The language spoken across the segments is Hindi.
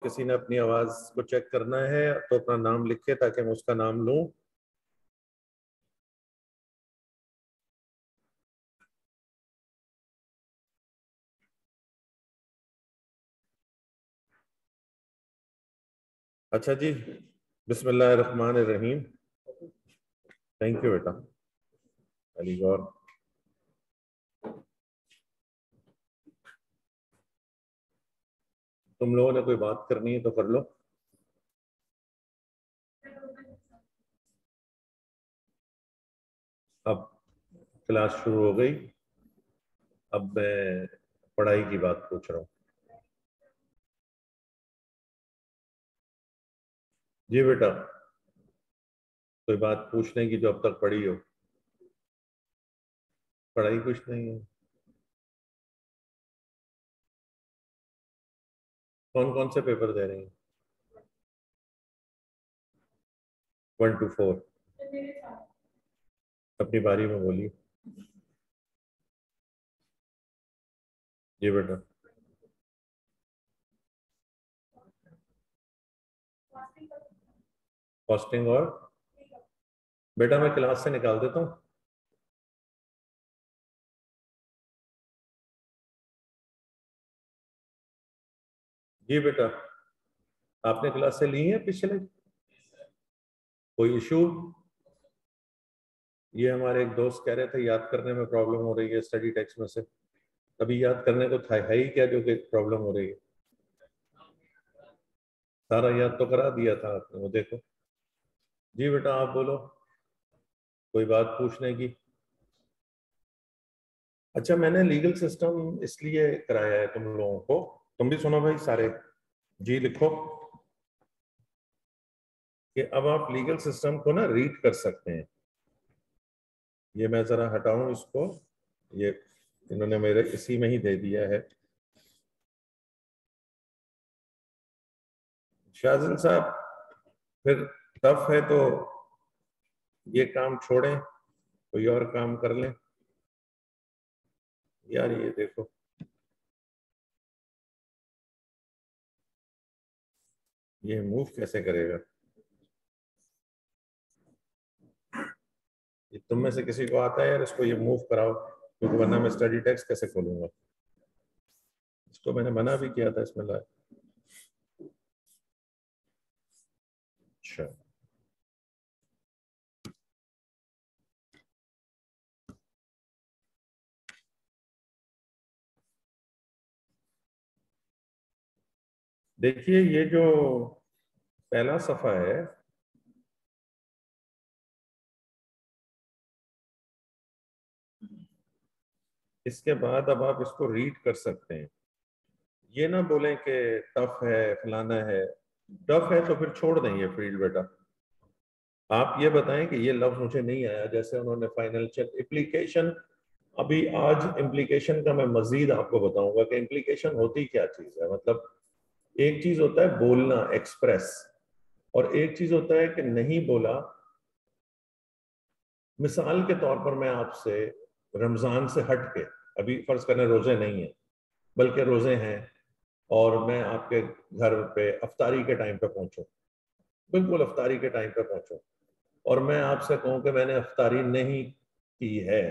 किसी ने अपनी आवाज को चेक करना है तो अपना नाम लिखे ताकि मैं उसका नाम लूं। अच्छा जी, बिस्मिल्लाहिर्रहमानिर्रहीम। थैंक यू बेटा। अलीगौर। तुम लोगों ने कोई बात करनी है तो कर लो। अब क्लास शुरू हो गई। अब मैं पढ़ाई की बात पूछ रहा हूँ। जी बेटा, कोई बात पूछने की जो अब तक पढ़ी हो। पढ़ाई कुछ नहीं है। कौन कौन से पेपर दे रहे हैं? 1 to 4। अपनी बारी में बोलिए। जी बेटा। कॉस्टिंग और बेटा मैं क्लास से निकाल देता हूँ। जी बेटा, आपने क्लास से ली है पिछले? कोई इशू? ये हमारे एक दोस्त कह रहे थे याद करने में प्रॉब्लम हो रही है स्टडी टेक्स्ट में से। अभी याद करने को था है ही क्या जो कि प्रॉब्लम हो रही है? सारा याद तो करा दिया था आपने, वो देखो। जी बेटा आप बोलो, कोई बात पूछने की? अच्छा, मैंने लीगल सिस्टम इसलिए कराया है तुम लोगों को। तुम भी सुनो भाई सारे। जी लिखो कि अब आप लीगल सिस्टम को ना रीड कर सकते हैं। ये मैं जरा हटाऊं इसको। ये इन्होंने मेरे इसी में ही दे दिया है। शाहजन साहब, फिर टफ है तो ये काम छोड़ें, कोई और काम कर लें। यार ये देखो, ये मूव कैसे करेगा? ये तुम में से किसी को आता है यार इसको ये मूव कराओ, क्योंकि वरना मैं स्टडी टेक्स्ट कैसे खोलूंगा? इसको मैंने मना भी किया था इसमें लाए। अच्छा, देखिए ये जो पहला सफा है, इसके बाद अब आप इसको रीड कर सकते हैं। ये ना बोलें कि टफ है फलाना है। टफ है तो फिर छोड़ दें ये फील्ड बेटा। आप ये बताएं कि ये लफ्ज मुझे नहीं आया, जैसे उन्होंने फाइनेंशियल इम्प्लीकेशन। अभी आज इम्प्लीकेशन का मैं मजीद आपको बताऊंगा कि इम्प्लीकेशन होती क्या चीज है। मतलब एक चीज होता है बोलना, एक्सप्रेस, और एक चीज होता है कि नहीं बोला। मिसाल के तौर पर मैं आपसे रमजान से हट के, अभी फर्ज करें रोजे नहीं है बल्कि रोजे हैं, और मैं आपके घर पे अफ्तारी के टाइम पे पहुंचूं, बिल्कुल अफ्तारी के टाइम पे पहुंचूं, और मैं आपसे कहूं कि मैंने अफ्तारी नहीं की है,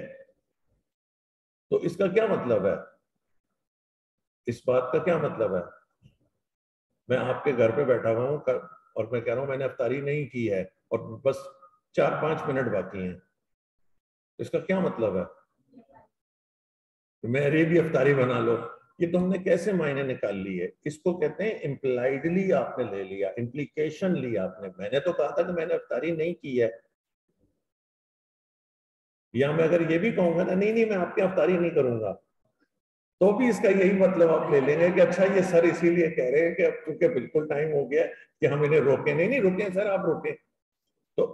तो इसका क्या मतलब है? इस बात का क्या मतलब है? मैं आपके घर पे बैठा हुआ हूँ और मैं कह रहा हूँ मैंने अफ्तारी नहीं की है, और बस 4-5 मिनट बाकी हैं। इसका क्या मतलब है? मेरी भी अफ्तारी बना लो। ये तुमने कैसे मायने निकाल लिए? इसको कहते हैं इम्प्लाइडली आपने ले लिया, इम्प्लीकेशन लिया आपने। मैंने तो कहा था कि मैंने अफ्तारी नहीं की है। या मैं अगर ये भी कहूंगा ना, नहीं नहीं मैं आपकी अफ्तारी नहीं करूंगा, तो भी इसका यही मतलब आप ले लेंगे कि अच्छा ये सर इसीलिए कह रहे हैं कि अब चूंकि बिल्कुल टाइम हो गया है कि हम इन्हें रोके। नहीं नहीं रुके सर, आप रोके। तो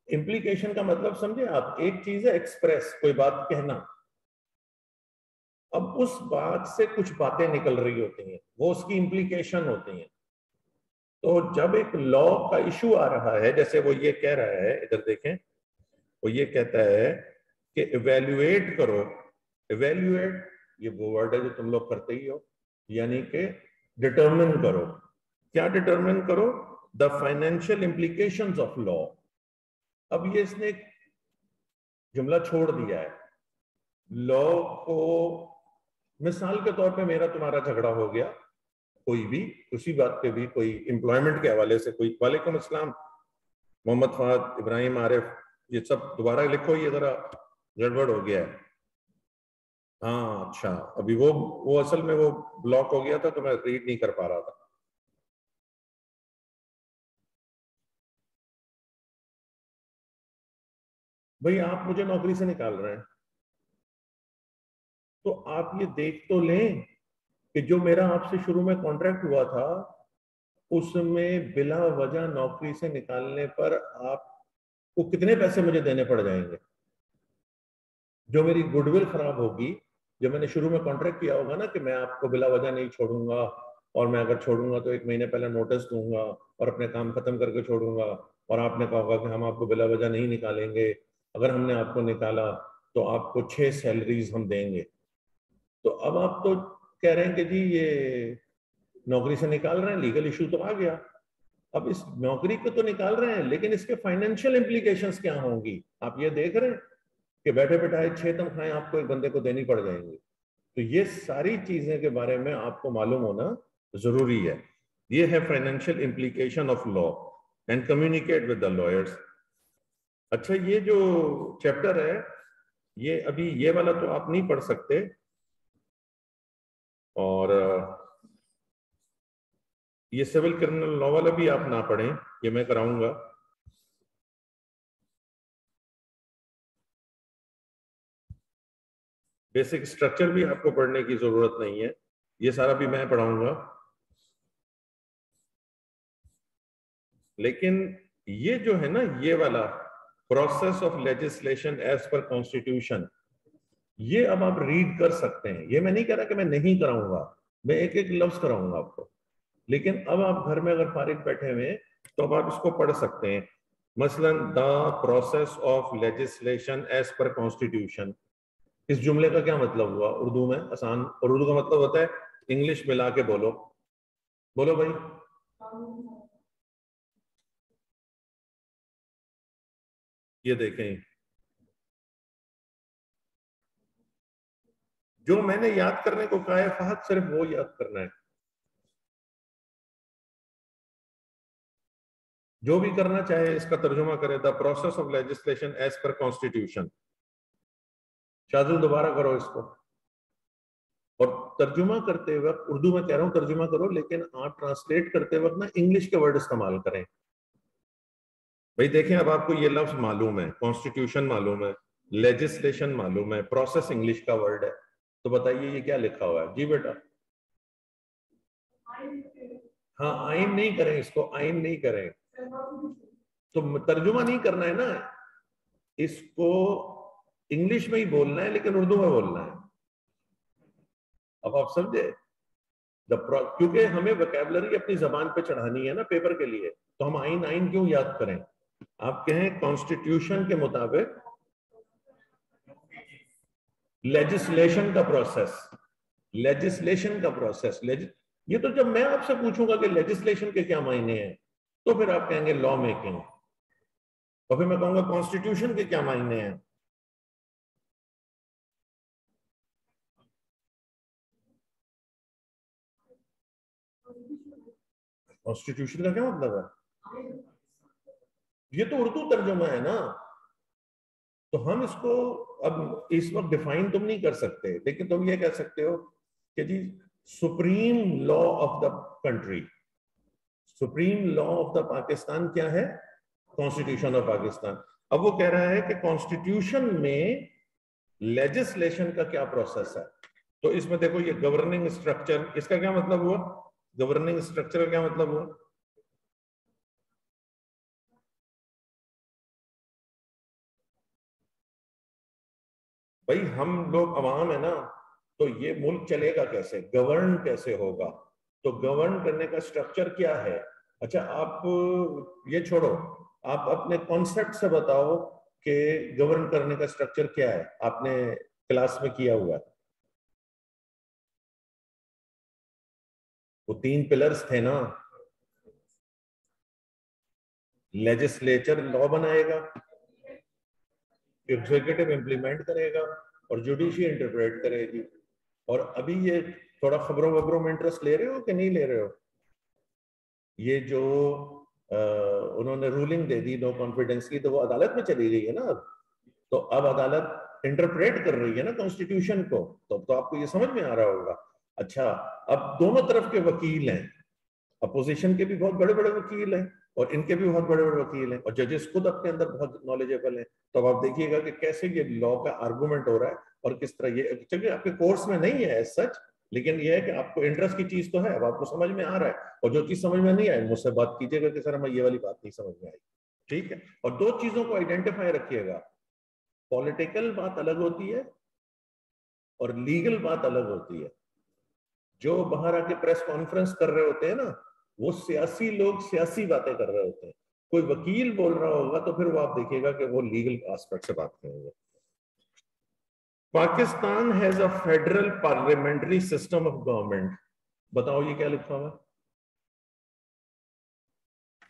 इम्प्लीकेशन का मतलब समझे आप? एक चीज है एक्सप्रेस, कोई बात कहना, अब उस बात से कुछ बातें निकल रही होती हैं, वो उसकी इम्प्लीकेशन होती हैं। तो जब एक लॉ का इशू आ रहा है, जैसे वो ये कह रहा है, इधर देखें, वो ये कहता है कि इवेल्युएट करो। इवेल्युएट ये वो वर्ड है जो तुम लोग करते ही हो, यानी कि डिटरमिन करो। क्या डिटरमिन करो? The financial implications of law. अब ये इसने एक जुमला छोड़ दिया है। लॉ को, मिसाल के तौर पे मेरा तुम्हारा झगड़ा हो गया, कोई भी उसी बात पे भी, कोई एम्प्लॉयमेंट के हवाले से, कोई वालेकुम अस्सलाम मोहम्मद फहद इब्राहिम आरिफ, ये सब दोबारा लिखो, ये जरा गड़बड़ हो गया है। हाँ अच्छा, अभी वो असल में वो ब्लॉक हो गया था तो मैं रीड नहीं कर पा रहा था। भाई आप मुझे नौकरी से निकाल रहे हैं, तो आप ये देख तो लें कि जो मेरा आपसे शुरू में कॉन्ट्रैक्ट हुआ था उसमें बिला वजह नौकरी से निकालने पर आपको कितने पैसे मुझे देने पड़ जाएंगे। जो मेरी गुडविल खराब होगी, जो मैंने शुरू में कॉन्ट्रैक्ट किया होगा ना कि मैं आपको बिला वजह नहीं छोड़ूंगा, और मैं अगर छोड़ूंगा तो 1 महीने पहले नोटिस दूंगा और अपने काम खत्म करके छोड़ूंगा, और आपने कहा होगा कि हम आपको बिला वजह नहीं निकालेंगे, अगर हमने आपको निकाला तो आपको 6 सैलरीज हम देंगे। तो अब आप तो कह रहे हैं कि जी ये नौकरी से निकाल रहे हैं, लीगल इशू तो आ गया। अब इस नौकरी को तो निकाल रहे हैं, लेकिन इसके फाइनेंशियल इंप्लीकेशंस क्या होंगी आप ये देख रहे हैं कि बैठे बैठाए 6 तनख्वाहें आपको एक बंदे को देनी पड़ जाएंगी। तो ये सारी चीजें के बारे में आपको मालूम होना जरूरी है। ये है financial implication of law and communicate with the lawyers. अच्छा, ये जो चैप्टर है, ये अभी ये वाला तो आप नहीं पढ़ सकते, और ये सिविल क्रिमिनल लॉ वाला भी आप ना पढ़ें, ये मैं कराऊंगा। बेसिक स्ट्रक्चर भी आपको पढ़ने की जरूरत नहीं है, ये सारा भी मैं पढ़ाऊंगा। लेकिन ये जो है ना, ये वाला process of legislation as per constitution, ये अब आप रीड कर सकते हैं। ये मैं नहीं कह रहा कि मैं नहीं कराऊंगा, मैं एक एक लफ्ज कराऊंगा आपको, लेकिन अब आप घर में अगर फारिग बैठे हुए हैं तो अब आप इसको पढ़ सकते हैं। मसलन the process of legislation as per constitution, इस जुमले का क्या मतलब हुआ उर्दू में? आसान, और उर्दू का मतलब होता है, इंग्लिश मिला के बोलो, बोलो भाई। ये देखें, जो मैंने याद करने को कहा है फहद, सिर्फ वो याद करना है। जो भी करना चाहे इसका तर्जुमा करे, the process of legislation as per constitution. शाजुल दोबारा करो इसको, और तर्जुमा करते वक्त, उर्दू में कह रहा हूं तर्जुमा करो, लेकिन आप ट्रांसलेट करते वक्त ना इंग्लिश के वर्ड इस्तेमाल करें। भाई देखें, अब आपको ये लफ्ज मालूम है, कॉन्स्टिट्यूशन मालूम है, लेजिस्लेशन मालूम है, प्रोसेस इंग्लिश का वर्ड है, तो बताइए ये क्या लिखा हुआ है? जी बेटा। हाँ, आइन नहीं करें इसको, आइन नहीं करें, तो तर्जुमा नहीं करना है ना इसको, इंग्लिश में ही बोलना है लेकिन उर्दू में बोलना है। अब आप समझे? क्योंकि हमें वोकैबुलरी अपनी जबान पे चढ़ानी है ना पेपर के लिए, तो हम आइन आइन क्यों याद करें? आप कहें कॉन्स्टिट्यूशन के मुताबिक लेजिस्लेशन का प्रोसेस, लेजिस्लेशन का प्रोसेस, ये तो जब मैं आपसे पूछूंगा कि लेजिस्लेशन के क्या मायने हैं, तो फिर आप कहेंगे लॉ मेकिंग, और फिर मैं कहूंगा कॉन्स्टिट्यूशन के क्या मायने हैं। कॉन्स्टिट्यूशन का क्या मतलब है? ये तो उर्दू तर्जुमा है ना, तो हम इसको अब इस वक्त डिफाइन तुम नहीं कर सकते, लेकिन तुम ये कह सकते हो कि जी supreme law of the country, supreme law of the Pakistan क्या है? Constitution of Pakistan. अब वो कह रहा है कि कॉन्स्टिट्यूशन में लेजिस्लेशन का क्या प्रोसेस है। तो इसमें देखो, ये गवर्निंग स्ट्रक्चर, इसका क्या मतलब हुआ? गवर्निंग स्ट्रक्चर का क्या मतलब हुआ? भाई हम लोग अवाम है ना, तो ये मुल्क चलेगा कैसे, गवर्न कैसे होगा? तो गवर्न करने का स्ट्रक्चर क्या है? अच्छा, आप ये छोड़ो, आप अपने कॉन्सेप्ट से बताओ कि गवर्न करने का स्ट्रक्चर क्या है, आपने क्लास में किया हुआ है। वो 3 पिलर्स थे ना, लेजिस्लेचर लॉ बनाएगा, एग्जीक्यूटिव इम्प्लीमेंट करेगा और जुडिशरी इंटरप्रेट करेगी। और अभी ये थोड़ा खबरों वबरों में इंटरेस्ट ले रहे हो कि नहीं ले रहे हो? ये जो उन्होंने रूलिंग दे दी नो कॉन्फिडेंस की, तो वो अदालत में चली गई है ना अब। तो अब अदालत इंटरप्रेट कर रही है ना कॉन्स्टिट्यूशन को, तो आपको ये समझ में आ रहा होगा। अच्छा, अब दोनों तरफ के वकील हैं, अपोजिशन के भी बहुत बड़े बड़े वकील हैं और इनके भी बहुत बड़े बड़े वकील हैं, और जजेस खुद अपने अंदर बहुत नॉलेजेबल हैं। तो अब आप देखिएगा कि कैसे ये लॉ का आर्गूमेंट हो रहा है और किस तरह ये, चलिए आपके कोर्स में नहीं है सच, लेकिन ये है कि आपको इंटरेस्ट की चीज तो है, अब आपको समझ में आ रहा है। और जो चीज समझ में नहीं आई मुझसे बात कीजिएगा कि सर हमें ये वाली बात नहीं समझ में आई। ठीक है, और दो चीजों को आइडेंटिफाई रखिएगा, पॉलिटिकल बात अलग होती है और लीगल बात अलग होती है। जो बाहर आके प्रेस कॉन्फ्रेंस कर रहे होते हैं ना, वो सियासी लोग सियासी बातें कर रहे होते हैं। कोई वकील बोल रहा होगा तो फिर वो आप देखिएगा कि वो लीगल एस्पेक्ट से बात करेंगे। Pakistan has a federal parliamentary system of government. बताओ ये क्या लिखा हुआ है?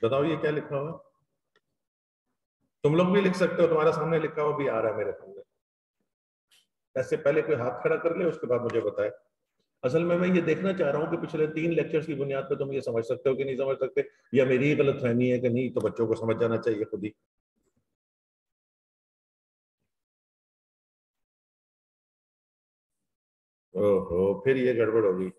बताओ ये क्या लिखा हुआ है? तुम लोग भी लिख सकते हो, तुम्हारे सामने लिखा हुआ भी आ रहा है मेरे सामने। ऐसे पहले कोई हाथ खड़ा कर ले, उसके बाद मुझे बताए। असल में मैं ये देखना चाह रहा हूँ कि पिछले 3 लेक्चर्स की बुनियाद पर तुम ये समझ सकते हो कि नहीं समझ सकते, या मेरी ही गलतफहमी है कि नहीं, तो बच्चों को समझ जाना चाहिए खुद ही। ओहो, फिर ये गड़बड़ होगी।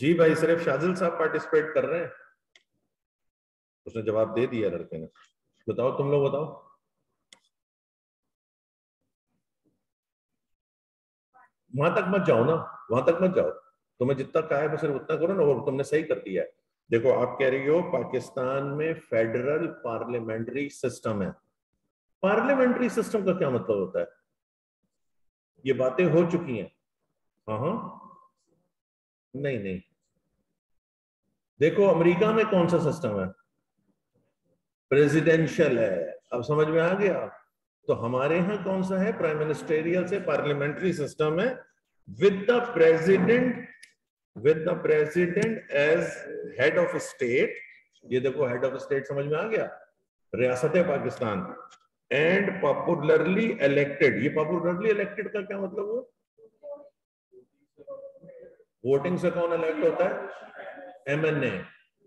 जी भाई, सिर्फ शाजिल साहब पार्टिसिपेट कर रहे हैं। उसने जवाब दे दिया लड़के ने। बताओ, तुम लोग बताओ। वहां तक मत जाओ ना, वहां तक मत जाओ। तुम्हें जितना कहा है बस सिर्फ उतना करो ना, और तुमने सही कर दिया है। देखो, आप कह रही हो पाकिस्तान में फेडरल पार्लियामेंट्री सिस्टम है। पार्लियामेंट्री सिस्टम का क्या मतलब होता है? ये बातें हो चुकी हैं। हाँ हाँ। नहीं नहीं, देखो अमेरिका में कौन सा सिस्टम है? प्रेसिडेंशियल है। अब समझ में आ गया? तो हमारे यहाँ कौन सा है? प्राइम मिनिस्टेरियल से पार्लियामेंट्री सिस्टम है, with the president, with the president as head of state. ये देखो, हेड ऑफ स्टेट समझ में आ गया, रियासत पाकिस्तान। And popularly elected. ये पॉपुलरली इलेक्टेड का क्या मतलब हुआ? वोटिंग से कौन इलेक्ट होता है? एमएनए।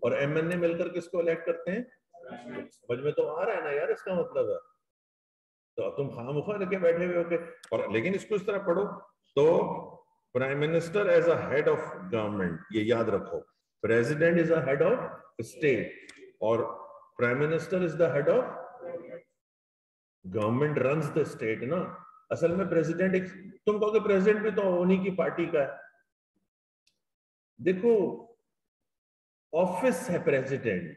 और एमएनए मिलकर किसको इलेक्ट करते हैं? समझ में तो आ रहा है ना यार, इसका मतलब है। तो अब तुम खामोखा लेके बैठे हुए होके, और लेकिन इसको इस तरह पढ़ो तो, prime minister as a head of government, ये याद रखो। President is a head of state और prime minister is the head of government, runs the state ना। असल में प्रेसिडेंट एक, तुम कहोगे प्रेसिडेंट भी तो उन्हीं की पार्टी का है। देखो, ऑफिस है प्रेसिडेंट,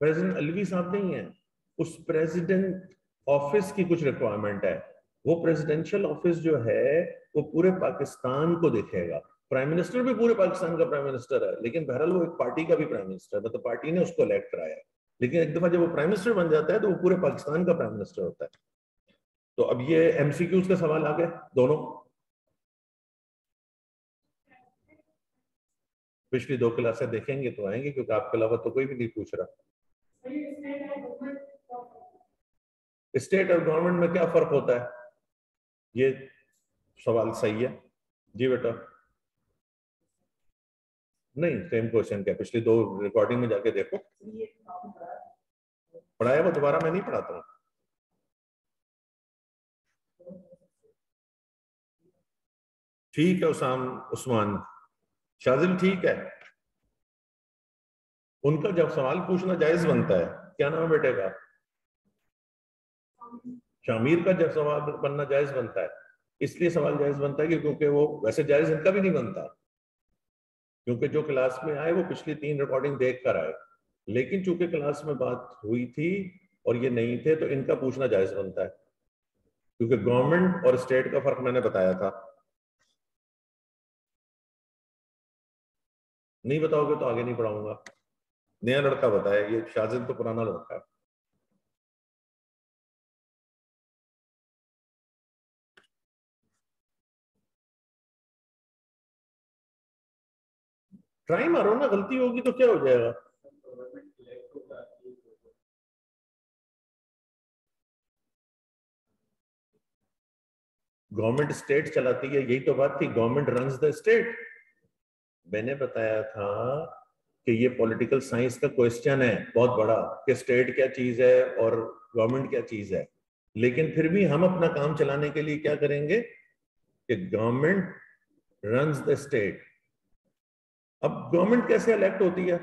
प्रेसिडेंट अलवी साहब नहीं है। उस प्रेसिडेंट ऑफिस की कुछ रिक्वायरमेंट है। वो प्रेसिडेंशियल ऑफिस जो है वो पूरे पाकिस्तान को देखेगा। प्राइम मिनिस्टर भी पूरे पाकिस्तान का प्राइम मिनिस्टर है, लेकिन बहरहाल वो एक पार्टी का भी प्राइम मिनिस्टर है, मतलब पार्टी ने उसको इलेक्ट कराया है। लेकिन एक दफा जब वो प्राइम मिनिस्टर बन जाता है तो वो पूरे पाकिस्तान का प्राइम मिनिस्टर होता है। तो अब ये एमसीक्यूज का सवाल आ गए दोनों। पिछली 2 क्लासें देखेंगे तो आएंगे, क्योंकि आपके अलावा तो कोई भी नहीं पूछ रहा। स्टेट और गवर्नमेंट में क्या फर्क होता है? ये सवाल सही है। जी बेटा। नहीं, सेम क्वेश्चन क्या, पिछली 2 रिकॉर्डिंग में जाके देखो। पढ़ाया वो दोबारा मैं नहीं पढ़ाता हूँ। ठीक है उसाम, उस्मान, शाजिल ठीक है। उनका जब सवाल पूछना जायज बनता है। क्या नाम है बेटे का? शामिर का जब सवाल बनना जायज बनता है, इसलिए सवाल जायज बनता है कि क्योंकि वो वैसे जायज इनका भी नहीं बनता, क्योंकि जो क्लास में आए वो पिछली 3 रिकॉर्डिंग देख कर आए। लेकिन चूंकि क्लास में बात हुई थी और ये नहीं थे, तो इनका पूछना जायज बनता है, क्योंकि गवर्नमेंट और स्टेट का फर्क मैंने बताया था। नहीं बताओगे तो आगे नहीं पढ़ाऊंगा। नया लड़का बताए, ये शाजिद तो पुराना लड़का है। ट्राई मारो ना, गलती होगी तो क्या हो जाएगा। गवर्नमेंट स्टेट चलाती है, यही तो बात थी, गवर्नमेंट रन्स द स्टेट। मैंने बताया था कि ये पॉलिटिकल साइंस का क्वेश्चन है बहुत बड़ा, कि स्टेट क्या चीज है और गवर्नमेंट क्या चीज है। लेकिन फिर भी हम अपना काम चलाने के लिए क्या करेंगे कि गवर्नमेंट रन्स द स्टेट। अब गवर्नमेंट कैसे इलेक्ट होती है?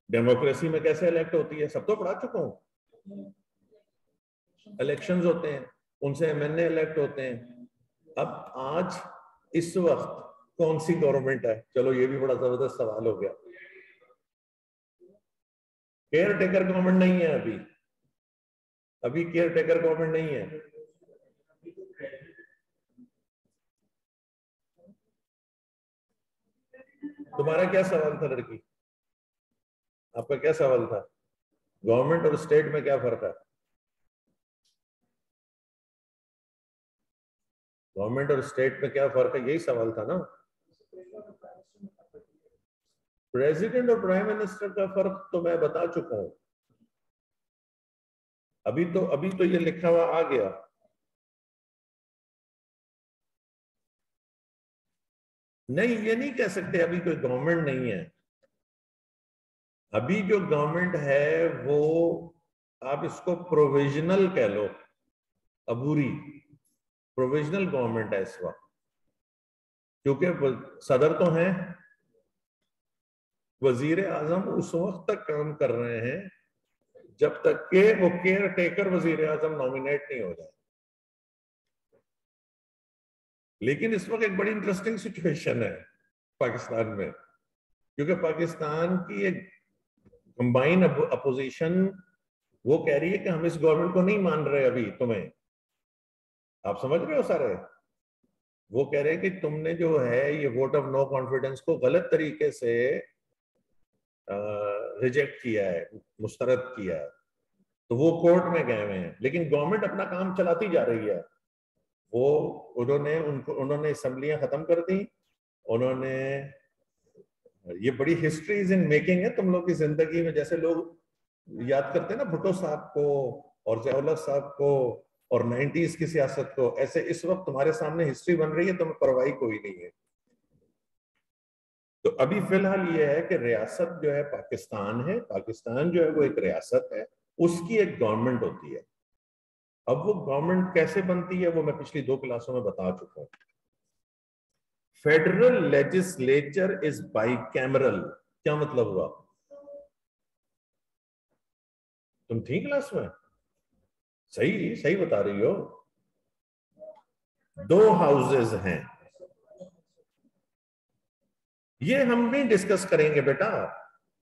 डेमोक्रेसी में कैसे इलेक्ट होती है? सब तो पढ़ा चुका हूं। इलेक्शंस होते हैं, उनसे एमएनए इलेक्ट होते हैं। अब आज इस वक्त कौन सी गवर्नमेंट है? चलो ये भी बड़ा जबरदस्त सवाल हो गया। केयर टेकर गवर्नमेंट नहीं है अभी, अभी केयर टेकर गवर्नमेंट नहीं है। तुम्हारा क्या सवाल था लड़की? आपका क्या सवाल था? गवर्नमेंट और स्टेट में क्या फर्क है? गवर्नमेंट और स्टेट में क्या फर्क है, यही सवाल था ना। प्रेसिडेंट और प्राइम मिनिस्टर का फर्क तो मैं बता चुका हूं। अभी तो ये लिखा हुआ आ गया। नहीं, ये नहीं कह सकते अभी कोई गवर्नमेंट नहीं है। अभी जो गवर्नमेंट है वो, आप इसको प्रोविजनल कह लो, अबूरी प्रोविजनल गवर्नमेंट है इस वक्त, क्योंकि सदर तो हैं, वजीर आजम उस वक्त तक काम कर रहे हैं जब तक के वो केयर टेकर वजीर आजम नॉमिनेट नहीं हो जाए। लेकिन इस वक्त एक बड़ी इंटरेस्टिंग सिचुएशन है पाकिस्तान में, क्योंकि पाकिस्तान की एक कंबाइन अपोजिशन वो कह रही है कि हम इस गवर्नमेंट को नहीं मान रहे अभी तुम्हें। आप समझ रहे हो सारे? वो कह रहे हैं कि तुमने जो है ये वोट ऑफ नो कॉन्फिडेंस को गलत तरीके से रिजेक्ट किया है, मुस्तरद किया है, तो वो कोर्ट में गए हुए हैं। लेकिन गवर्नमेंट अपना काम चलाती जा रही है। वो उन्होंने असेंबलियां खत्म कर दी। उन्होंने, ये बड़ी हिस्ट्रीज इन मेकिंग है तुम लोग की जिंदगी में। जैसे लोग याद करते हैं ना भुट्टो साहब को और ज़ियाउल्लाह साहब को और 90s की सियासत को, ऐसे इस वक्त तुम्हारे सामने हिस्ट्री बन रही है, तुम्हें परवाही कोई नहीं है। तो अभी फिलहाल ये है कि रियासत जो है पाकिस्तान है, पाकिस्तान जो है वो एक रियासत है, उसकी एक गवर्नमेंट होती है। अब वो गवर्नमेंट कैसे बनती है वो मैं पिछली 2 क्लासों में बता चुका हूं। Federal legislature is bicameral. क्या मतलब हुआ? तुम थी क्लास में? सही सही बता रही हो। 2 हाउसेज हैं। ये हम नहीं डिस्कस करेंगे बेटा।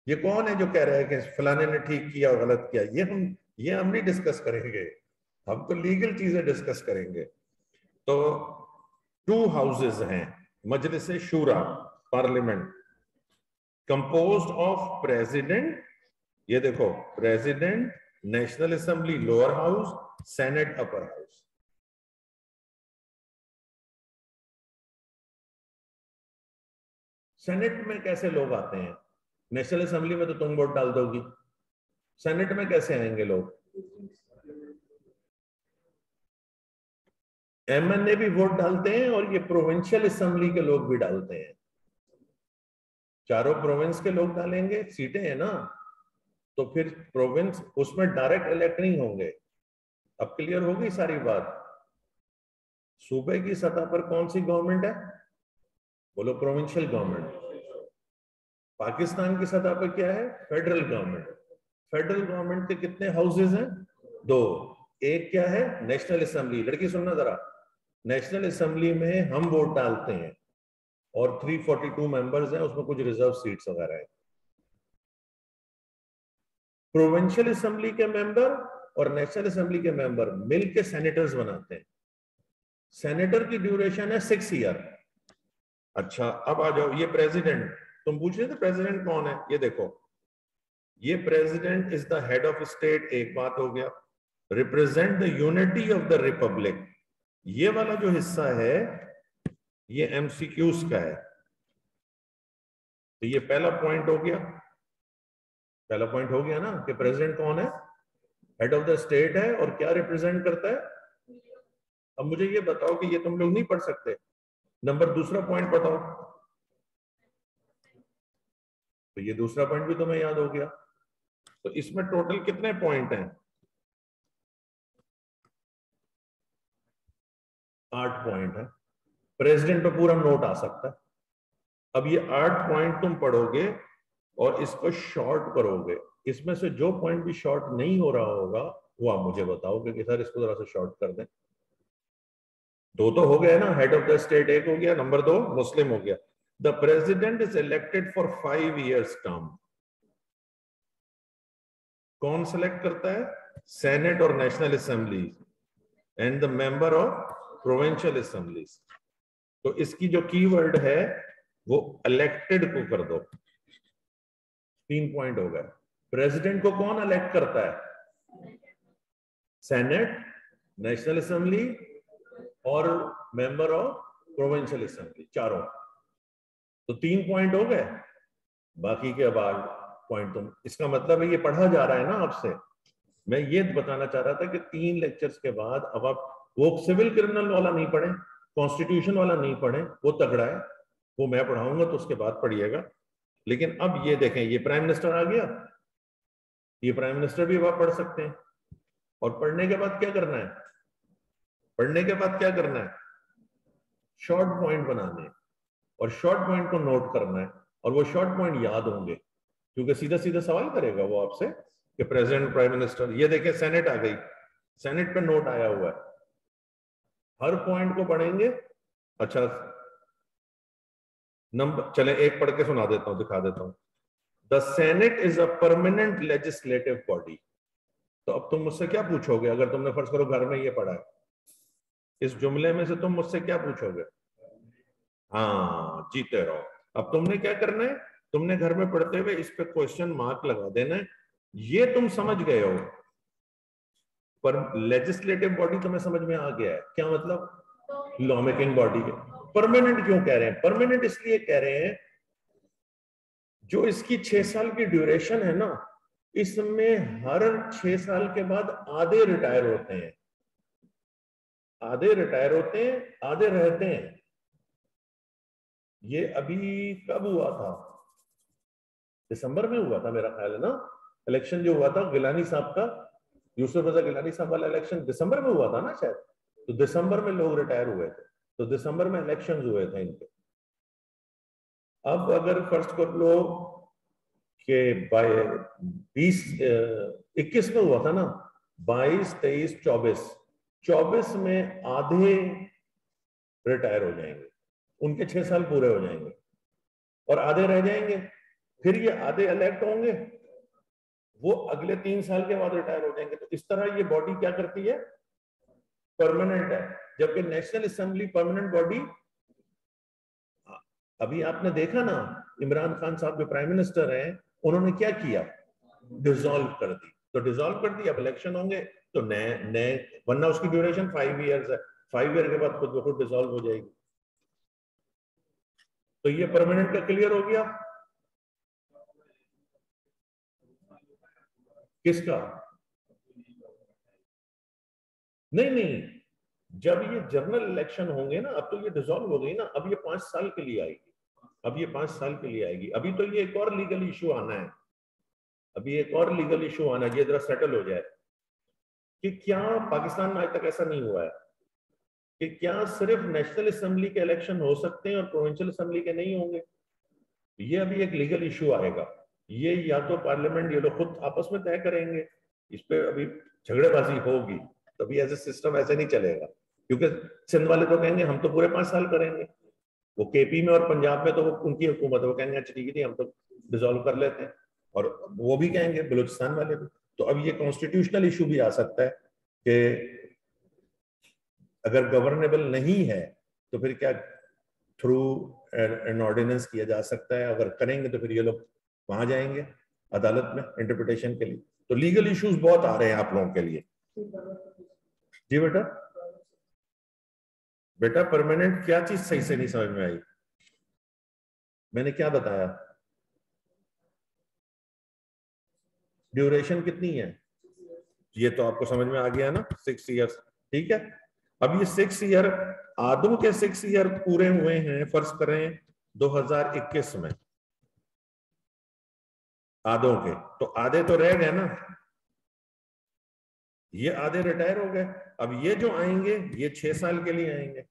ये कौन है जो कह रहा है कि फलाने ने ठीक किया और गलत किया? ये हम नहीं डिस्कस करेंगे। हम तो लीगल चीजें डिस्कस करेंगे। तो 2 हाउसेज हैं, मजलिस शूरा, पार्लियामेंट, कंपोज्ड ऑफ प्रेसिडेंट, ये देखो, president, national assembly lower house, senate upper house. Senate में कैसे लोग आते हैं? नेशनल असेंबली में तो तुम वोट डाल दोगी, सेनेट में कैसे आएंगे लोग? एमएनए भी वोट डालते हैं और ये प्रोविंशियल असेंबली के लोग भी डालते हैं। चारों प्रोविंस के लोग डालेंगे, सीटें हैं ना, तो फिर प्रोविंस उसमें डायरेक्ट इलेक्ट नहीं होंगे। अब क्लियर हो गई सारी बात? सूबे की सतह पर कौन सी गवर्नमेंट है? बोलो, प्रोविंशियल गवर्नमेंट। पाकिस्तान की सतह पर क्या है? Federal government. फेडरल गवर्नमेंट के कितने हाउसेज हैं? 2। एक क्या है? National assembly. लड़की सुनना जरा, नेशनल असेंबली में हम वोट डालते हैं और 342 मेंबर्स हैं, उसमें कुछ रिजर्व सीट्स वगैरह हैं। प्रोविंशियल असेंबली के मेंबर और नेशनल असेंबली के मेंबर मिलकर सेनेटर्स बनाते हैं। सेनेटर की ड्यूरेशन है 6 ईयर। अच्छा, अब आ जाओ, ये प्रेसिडेंट, तुम पूछ रहे थे प्रेसिडेंट कौन है? ये देखो, ये president is the head of state, एक बात हो गया। Represent the unity of the Republic, ये वाला जो हिस्सा है ये एमसीक्यूज का है। तो ये पहला पॉइंट हो गया, पहला पॉइंट हो गया ना कि प्रेसिडेंट कौन है, हेड ऑफ द स्टेट है और क्या रिप्रेजेंट करता है। अब मुझे ये बताओ कि ये तुम लोग नहीं पढ़ सकते। नंबर दूसरा पॉइंट बताओ। तो ये दूसरा पॉइंट भी तुम्हें याद हो गया। तो इसमें टोटल कितने पॉइंट हैं, 8 पॉइंट है। प्रेसिडेंट पे पूरा नोट आ सकता है। अब ये 8 पॉइंट तुम पढ़ोगे और इसको शॉर्ट करोगे। इसमें से जो पॉइंट भी शॉर्ट नहीं हो रहा होगा वो आप मुझे बताओगे कि सर इसको जरा सा शॉर्ट कर दें। दो तो हो गया ना, हेड ऑफ द स्टेट एक हो गया, नंबर 2 मुस्लिम हो गया। The president is elected for 5 years term. कौन सेलेक्ट करता है, सेनेट और national assembly and the member of provincial assemblies. तो इसकी जो कीवर्ड है वो इलेक्टेड को कर दो। 3 पॉइंट हो गए। प्रेसिडेंट को कौन इलेक्ट करता है, सेनेट, नेशनल असेंबली और मेंबर ऑफ प्रोविंशियल असेंबली, चारों। तो 3 पॉइंट हो गए। बाकी के बाद पॉइंट तुम, इसका मतलब है ये पढ़ा जा रहा है ना आपसे। मैं ये बताना चाह रहा था कि 3 लेक्चर्स के बाद अब आप वो सिविल क्रिमिनल वाला नहीं पढ़े, कॉन्स्टिट्यूशन वाला नहीं पढ़े, वो तगड़ा है, वो मैं पढ़ाऊंगा तो उसके बाद पढ़िएगा। लेकिन अब ये देखें, ये प्राइम मिनिस्टर आ गया, ये प्राइम मिनिस्टर भी अब आप पढ़ सकते हैं। और पढ़ने के बाद क्या करना है, पढ़ने के बाद क्या करना है, शॉर्ट पॉइंट बनाने हैं और शॉर्ट पॉइंट को नोट करना है। और वो शॉर्ट पॉइंट याद होंगे क्योंकि सीधा सीधा सवाल करेगा वो आपसे कि प्रेसिडेंट, प्राइम मिनिस्टर। ये देखें सेनेट आ गई, सेनेट पे नोट आया हुआ है, हर पॉइंट को पढ़ेंगे। अच्छा नंबर, चले एक पढ़ के सुना देता हूं, दिखा देता हूं। The senate is a permanent legislative body. तो अब तुम मुझसे क्या पूछोगे, अगर तुमने फर्ज करो घर में ये पढ़ा है, इस जुमले में से तुम मुझसे क्या पूछोगे, हाँ जीते रहो। अब तुमने क्या करना है, तुमने घर में पढ़ते हुए इस पे क्वेश्चन मार्क लगा देना है। ये तुम समझ गए हो, पर लेजिस्लेटिव बॉडी तुम्हें समझ में आ गया है, क्या मतलब, लॉ मेकिंग बॉडी है। परमानेंट क्यों कह रहे हैं, परमानेंट इसलिए कह रहे हैं जो इसकी 6 साल की ड्यूरेशन है ना, इसमें हर 6 साल के बाद आधे रिटायर होते हैं, आधे रिटायर होते हैं, आधे रहते हैं। ये अभी कब हुआ था, दिसंबर में हुआ था मेरा ख्याल है ना, इलेक्शन जो हुआ था गिलानी साहब का, यूसुफ रजा गिलानी साहब वाला इलेक्शन दिसंबर में हुआ था ना शायद। तो दिसंबर में लोग रिटायर हुए थे, तो दिसंबर में इलेक्शन हुए थे इनके। अब अगर फर्स्ट कर लो कि 21 में हुआ था ना, 22, 23, 24 में आधे रिटायर हो जाएंगे, उनके 6 साल पूरे हो जाएंगे और आधे रह जाएंगे। फिर ये आधे इलेक्ट होंगे, वो अगले 3 साल के बाद रिटायर हो जाएंगे। तो इस तरह ये बॉडी क्या करती है, परमानेंट है। जबकि नेशनल असेंबली परमानेंट बॉडी, अभी आपने देखा ना, इमरान खान साहब जो प्राइम मिनिस्टर हैं उन्होंने क्या किया, डिसॉल्व कर दी। तो डिसॉल्व कर दी, अब इलेक्शन होंगे तो नए नए, वरना उसकी ड्यूरेशन 5 years है, 5 year के बाद खुद ब खुद डिसॉल्व हो जाएगी। तो ये परमानेंट का क्लियर हो गया। किसका, नहीं नहीं, जब ये जनरल इलेक्शन होंगे ना, अब तो ये डिसॉल्व हो गई ना, अब ये 5 साल के लिए आएगी, अब ये 5 साल के लिए आएगी। अभी तो ये एक और लीगल इशू आना है, अभी एक और लीगल इशू आना है, ये जरा सेटल हो जाए कि क्या पाकिस्तान में आज तक ऐसा नहीं हुआ है कि क्या सिर्फ नेशनल असेंबली के इलेक्शन हो सकते हैं और प्रोविंशियल असेंबली के नहीं होंगे। ये अभी एक लीगल इशू आएगा, ये या तो पार्लियामेंट ये लोग खुद आपस में तय करेंगे, इस पे अभी झगड़ेबाजी होगी, तभी ऐसे सिस्टम ऐसे नहीं चलेगा। क्योंकि सिंध वाले तो कहेंगे हम तो पूरे 5 साल करेंगे, वो केपी में और पंजाब में तो वो उनकी हुकूमत है, वो कहेंगे अच्छा ठीक है हम तो डिसॉल्व कर लेते हैं, और वो भी कहेंगे बलूचिस्तान वाले भी। तो अब ये कॉन्स्टिट्यूशनल इशू भी आ सकता है कि अगर गवर्नेबल नहीं है तो फिर क्या थ्रू एन ऑर्डिनेंस किया जा सकता है, अगर करेंगे तो फिर ये लोग वहां जाएंगे अदालत में इंटरप्रिटेशन के लिए। तो लीगल इश्यूज बहुत आ रहे हैं आप लोगों के लिए। जी बेटा, बेटा परमानेंट क्या चीज सही से नहीं समझ में आई? मैंने क्या बताया? ड्यूरेशन कितनी है? ये तो आपको समझ में आ गया ना, 6 ईयर्स। ठीक है, अब ये 6 ईयर, आदों के 6 ईयर पूरे हुए हैं, फर्ज करें 2021 में, आधों के, तो आधे तो रह गए ना, ये आधे रिटायर हो गए। अब ये जो आएंगे ये 6 साल के लिए आएंगे,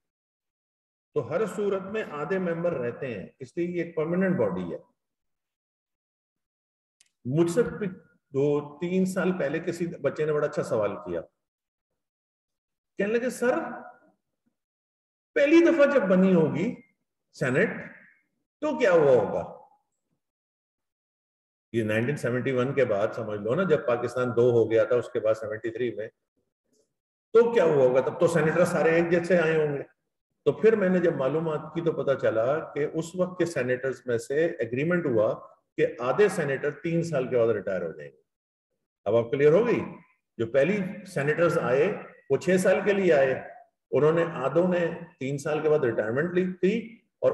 तो हर सूरत में आधे मेंबर रहते हैं, इसलिए ये एक परमानेंट बॉडी है। मुझसे 2-3 साल पहले किसी बच्चे ने बड़ा अच्छा सवाल किया, कहने लगे सर पहली दफा जब बनी होगी सेनेट तो क्या हुआ होगा? ये 1971 के बाद समझ लो ना, जब पाकिस्तान 2 हो गया था, उसके बाद 73 में, तो क्या हुआ होगा? तब तो सेनेटर सारे एक जैसे आए होंगे। तो फिर मैंने जब मालूमात की तो पता चला कि उस वक्त के सेनेटर्स में से एग्रीमेंट हुआ कि आधे सेनेटर 3 साल के बाद रिटायर हो जाएंगे। अब आप क्लियर हो गई? जो पहली सेनेटर्स आए वो 6 साल के लिए आए, उन्होंने आधों ने 3 साल के बाद रिटायरमेंट ली थी, और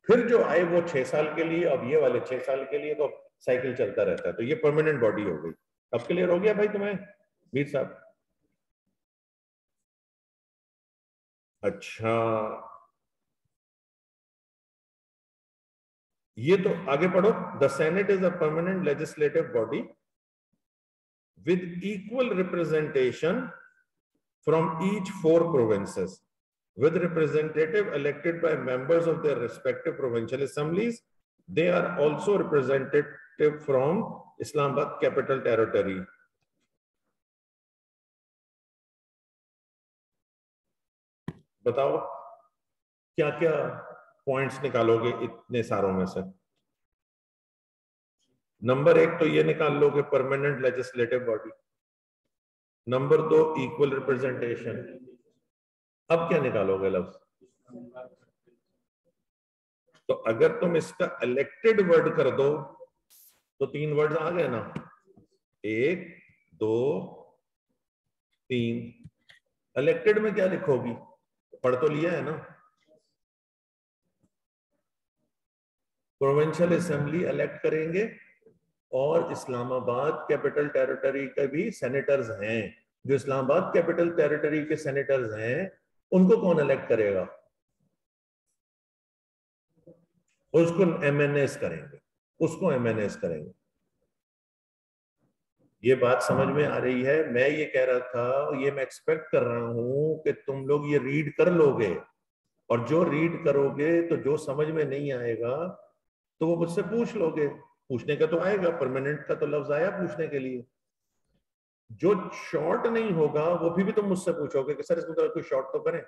फिर जो आए वो 6 साल के लिए, अब ये वाले 6 साल के लिए, तो साइकिल चलता रहता है। तो ये परमानेंट बॉडी हो गई। अब क्लियर हो गया भाई तुम्हें मीर साहब? अच्छा, ये तो आगे पढ़ो। The senate is a permanent legislative body with equal representation from each 4 provinces, with representative elected by members of their respective provincial assemblies. They are also representative from Islamabad Capital Territory. बताओ क्या क्या पॉइंट्स निकालोगे इतने सारों में से? नंबर 1 तो ये निकाल लोगे permanent legislative body. Number 2 equal representation. अब क्या निकालोगे लफ्ज? तो अगर तुम इसका इलेक्टेड वर्ड कर दो तो 3 वर्ड आ गए ना, 1 2 3। इलेक्टेड में क्या लिखोगी? पढ़ तो लिया है ना, प्रोविंशियल असेंबली इलेक्ट करेंगे, और इस्लामाबाद कैपिटल टेरिटरी के भी सेनेटर्स हैं। जो इस्लामाबाद कैपिटल टेरिटरी के सेनेटर्स हैं उनको कौन इलेक्ट करेगा? उसको एमएनएस करेंगे, उसको एमएनएस करेंगे। ये बात समझ में आ रही है? मैं ये कह रहा था, ये मैं एक्सपेक्ट कर रहा हूं कि तुम लोग ये रीड कर लोगे, और जो रीड करोगे तो जो समझ में नहीं आएगा तो वो मुझसे पूछ लोगे। पूछने का तो आएगा, परमानेंट का तो लफ्ज आया पूछने के लिए। जो शॉर्ट नहीं होगा वो भी तुम मुझसे पूछोगे कि सर इसमें तो कोई शॉर्ट तो करें।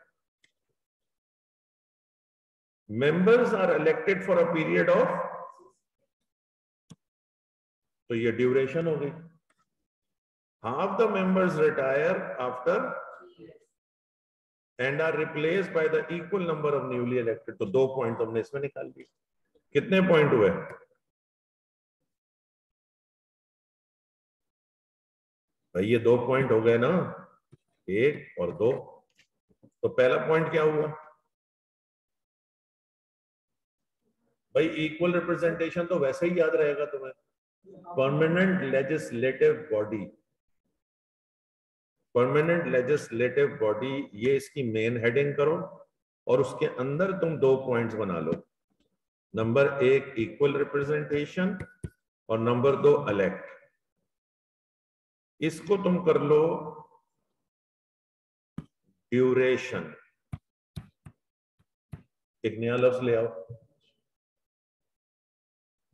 Members are elected for a period of, तो ये ड्यूरेशन हो गई। Half the members retire after and are replaced by the equal number of newly elected. तो 2 पॉइंट तुमने इसमें निकाल दिए। कितने पॉइंट हुए? भाई ये 2 पॉइंट हो गए ना, 1 और 2। तो पहला पॉइंट क्या हुआ भाई? इक्वल रिप्रेजेंटेशन तो वैसे ही याद रहेगा तुम्हें। Permanent legislative body, permanent legislative body, ये इसकी मेन हेडिंग करो, और उसके अंदर तुम 2 पॉइंट्स बना लो। नंबर 1 इक्वल रिप्रेजेंटेशन, और नंबर 2 इलेक्ट। इसको तुम कर लो ड्यूरेशन। एक नया लफ्ज ले आओ।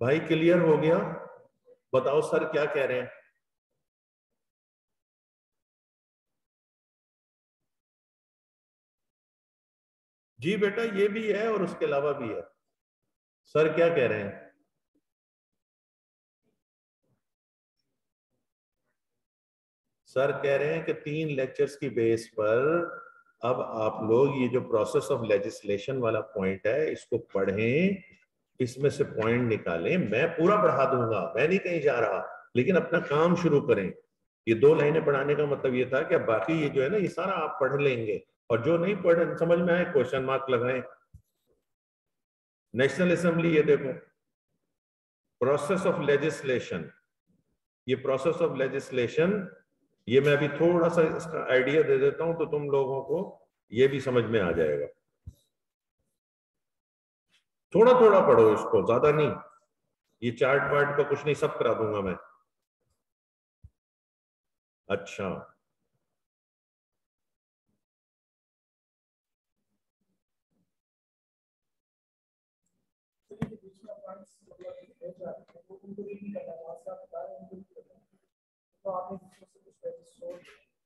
भाई क्लियर हो गया? बताओ सर क्या कह रहे हैं? जी बेटा ये भी है और उसके अलावा भी है। सर क्या कह रहे हैं? सर कह रहे हैं कि 3 लेक्चर्स की बेस पर अब आप लोग ये जो प्रोसेस ऑफ लेजिस्लेशन वाला पॉइंट है इसको पढ़ें, इसमें से पॉइंट निकालें। मैं पूरा पढ़ा दूंगा, मैं नहीं कहीं जा रहा, लेकिन अपना काम शुरू करें। ये 2 लाइनें पढ़ाने का मतलब ये था कि अब बाकी ये जो है ना ये सारा आप पढ़ लेंगे, और जो नहीं पढ़े समझ में आए क्वेश्चन मार्क लगाएं। नेशनल असेंबली, ये देखो प्रोसेस ऑफ लेजिस्लेशन, ये प्रोसेस ऑफ लेजिस्लेशन, ये मैं अभी थोड़ा सा इसका आइडिया दे देता हूं तो तुम लोगों को ये भी समझ में आ जाएगा। थोड़ा थोड़ा पढ़ो इसको, ज्यादा नहीं, ये चार्ट पार्ट का कुछ नहीं, सब करा दूंगा मैं। अच्छा,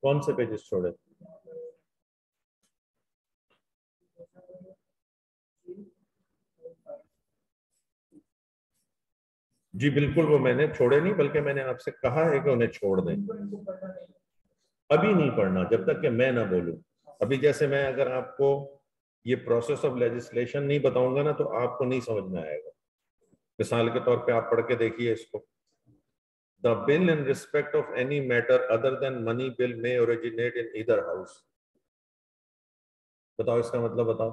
कौन से पेजेस छोड़े? जी बिल्कुल, वो मैंने छोड़े नहीं, बल्कि मैंने आपसे कहा है कि उन्हें छोड़ दें। अभी नहीं पढ़ना जब तक कि मैं ना बोलूं। अभी जैसे मैं अगर आपको ये प्रोसेस ऑफ लेजिस्लेशन नहीं बताऊंगा ना तो आपको नहीं समझ में आएगा। मिसाल के तौर पे आप पढ़ के देखिए इसको, the bill in respect of any matter other than money bill may originate in either house. बताओ इसका मतलब बताओ।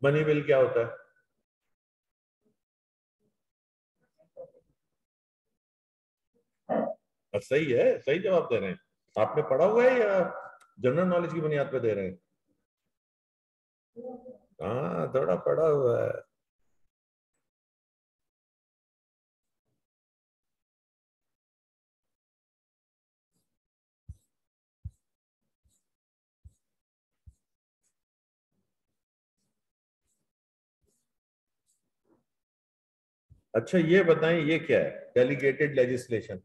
मनी बिल क्या होता है? सही है, सही जवाब दे रहे हैं। आपने पढ़ा हुआ है या जनरल नॉलेज की बुनियाद पे दे रहे हैं? हाँ, थोड़ा पढ़ा हुआ है। अच्छा ये बताएं, ये क्या है डेलीगेटेड लेजिस्लेशन?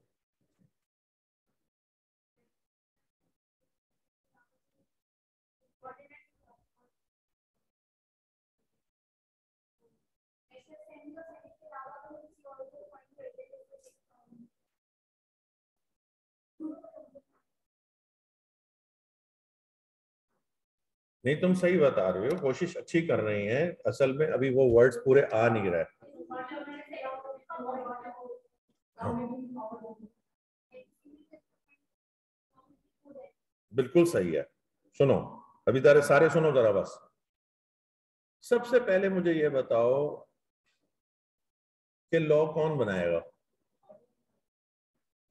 नहीं, तुम सही बता रहे हो, कोशिश अच्छी कर रही हैं, असल में अभी वो वर्ड्स पूरे आ नहीं रहे। बिल्कुल सही है। सुनो, अभी तारे सारे सुनो जरा बस। सबसे पहले मुझे ये बताओ कि लॉ कौन बनाएगा?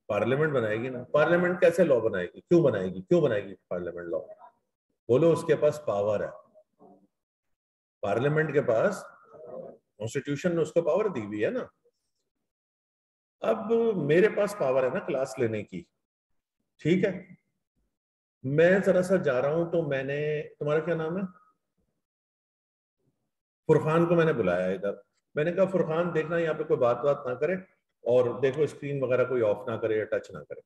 पार्लियामेंट बनाएगी ना। पार्लियामेंट कैसे लॉ बनाएगी, क्यों बनाएगी, क्यों बनाएगी पार्लियामेंट लॉ? बोलो, उसके पास पावर है। पार्लियामेंट के पास कॉन्स्टिट्यूशन ने उसको पावर दी हुई है ना। अब मेरे पास पावर है ना क्लास लेने की, ठीक है। मैं जरा सा जा रहा हूं तो मैंने, तुम्हारा क्या नाम है? फुरखान को मैंने बुलाया इधर। मैंने कहा फुरखान देखना यहाँ पे कोई बात बात ना करे, और देखो स्क्रीन वगैरह कोई ऑफ ना करे या टच ना करे।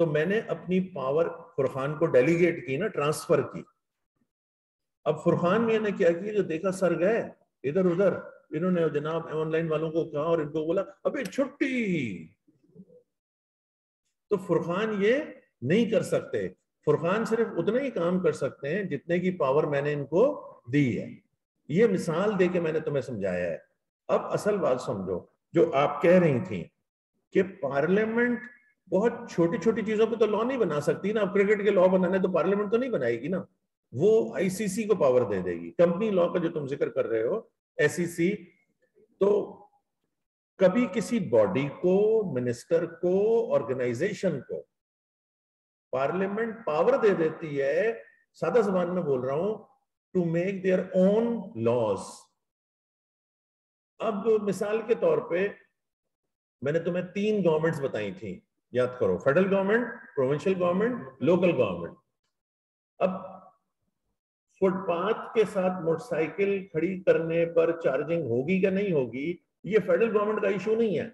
तो मैंने अपनी पावर फुरखान को डेलीगेट की ना, ट्रांसफर की। अब फुरखान मियां ने क्या किया, जो देखा सर गए इधर उधर, इन्होंने जनाब ऑनलाइन वालों को कहा और इनको बोला अबे छुट्टी। तो फुरखान ये नहीं कर सकते। फुरखान सिर्फ उतना ही काम कर सकते हैं जितने की पावर मैंने इनको दी है। ये मिसाल देके मैंने तुम्हें समझाया है। अब असल बात समझो, जो आप कह रही थी कि पार्लियामेंट बहुत छोटी छोटी चीजों पे तो लॉ नहीं बना सकती ना। अब क्रिकेट के लॉ बनाने तो पार्लियामेंट तो नहीं बनाएगी ना, वो आईसीसी को पावर दे देगी। कंपनी लॉ का जो तुम जिक्र कर रहे हो, एसईसी, तो कभी किसी बॉडी को, मिनिस्टर को, ऑर्गेनाइजेशन को पार्लियामेंट पावर दे देती है, सादा जबान में बोल रहा हूं, to make their own laws. अब मिसाल के तौर पे मैंने तुम्हें 3 गवर्नमेंट्स बताई थी, याद करो, federal government, provincial government, local government. अब फुटपाथ के साथ मोटरसाइकिल खड़ी करने पर चार्जिंग होगी या नहीं होगी, ये फेडरल गवर्नमेंट का इशू नहीं है,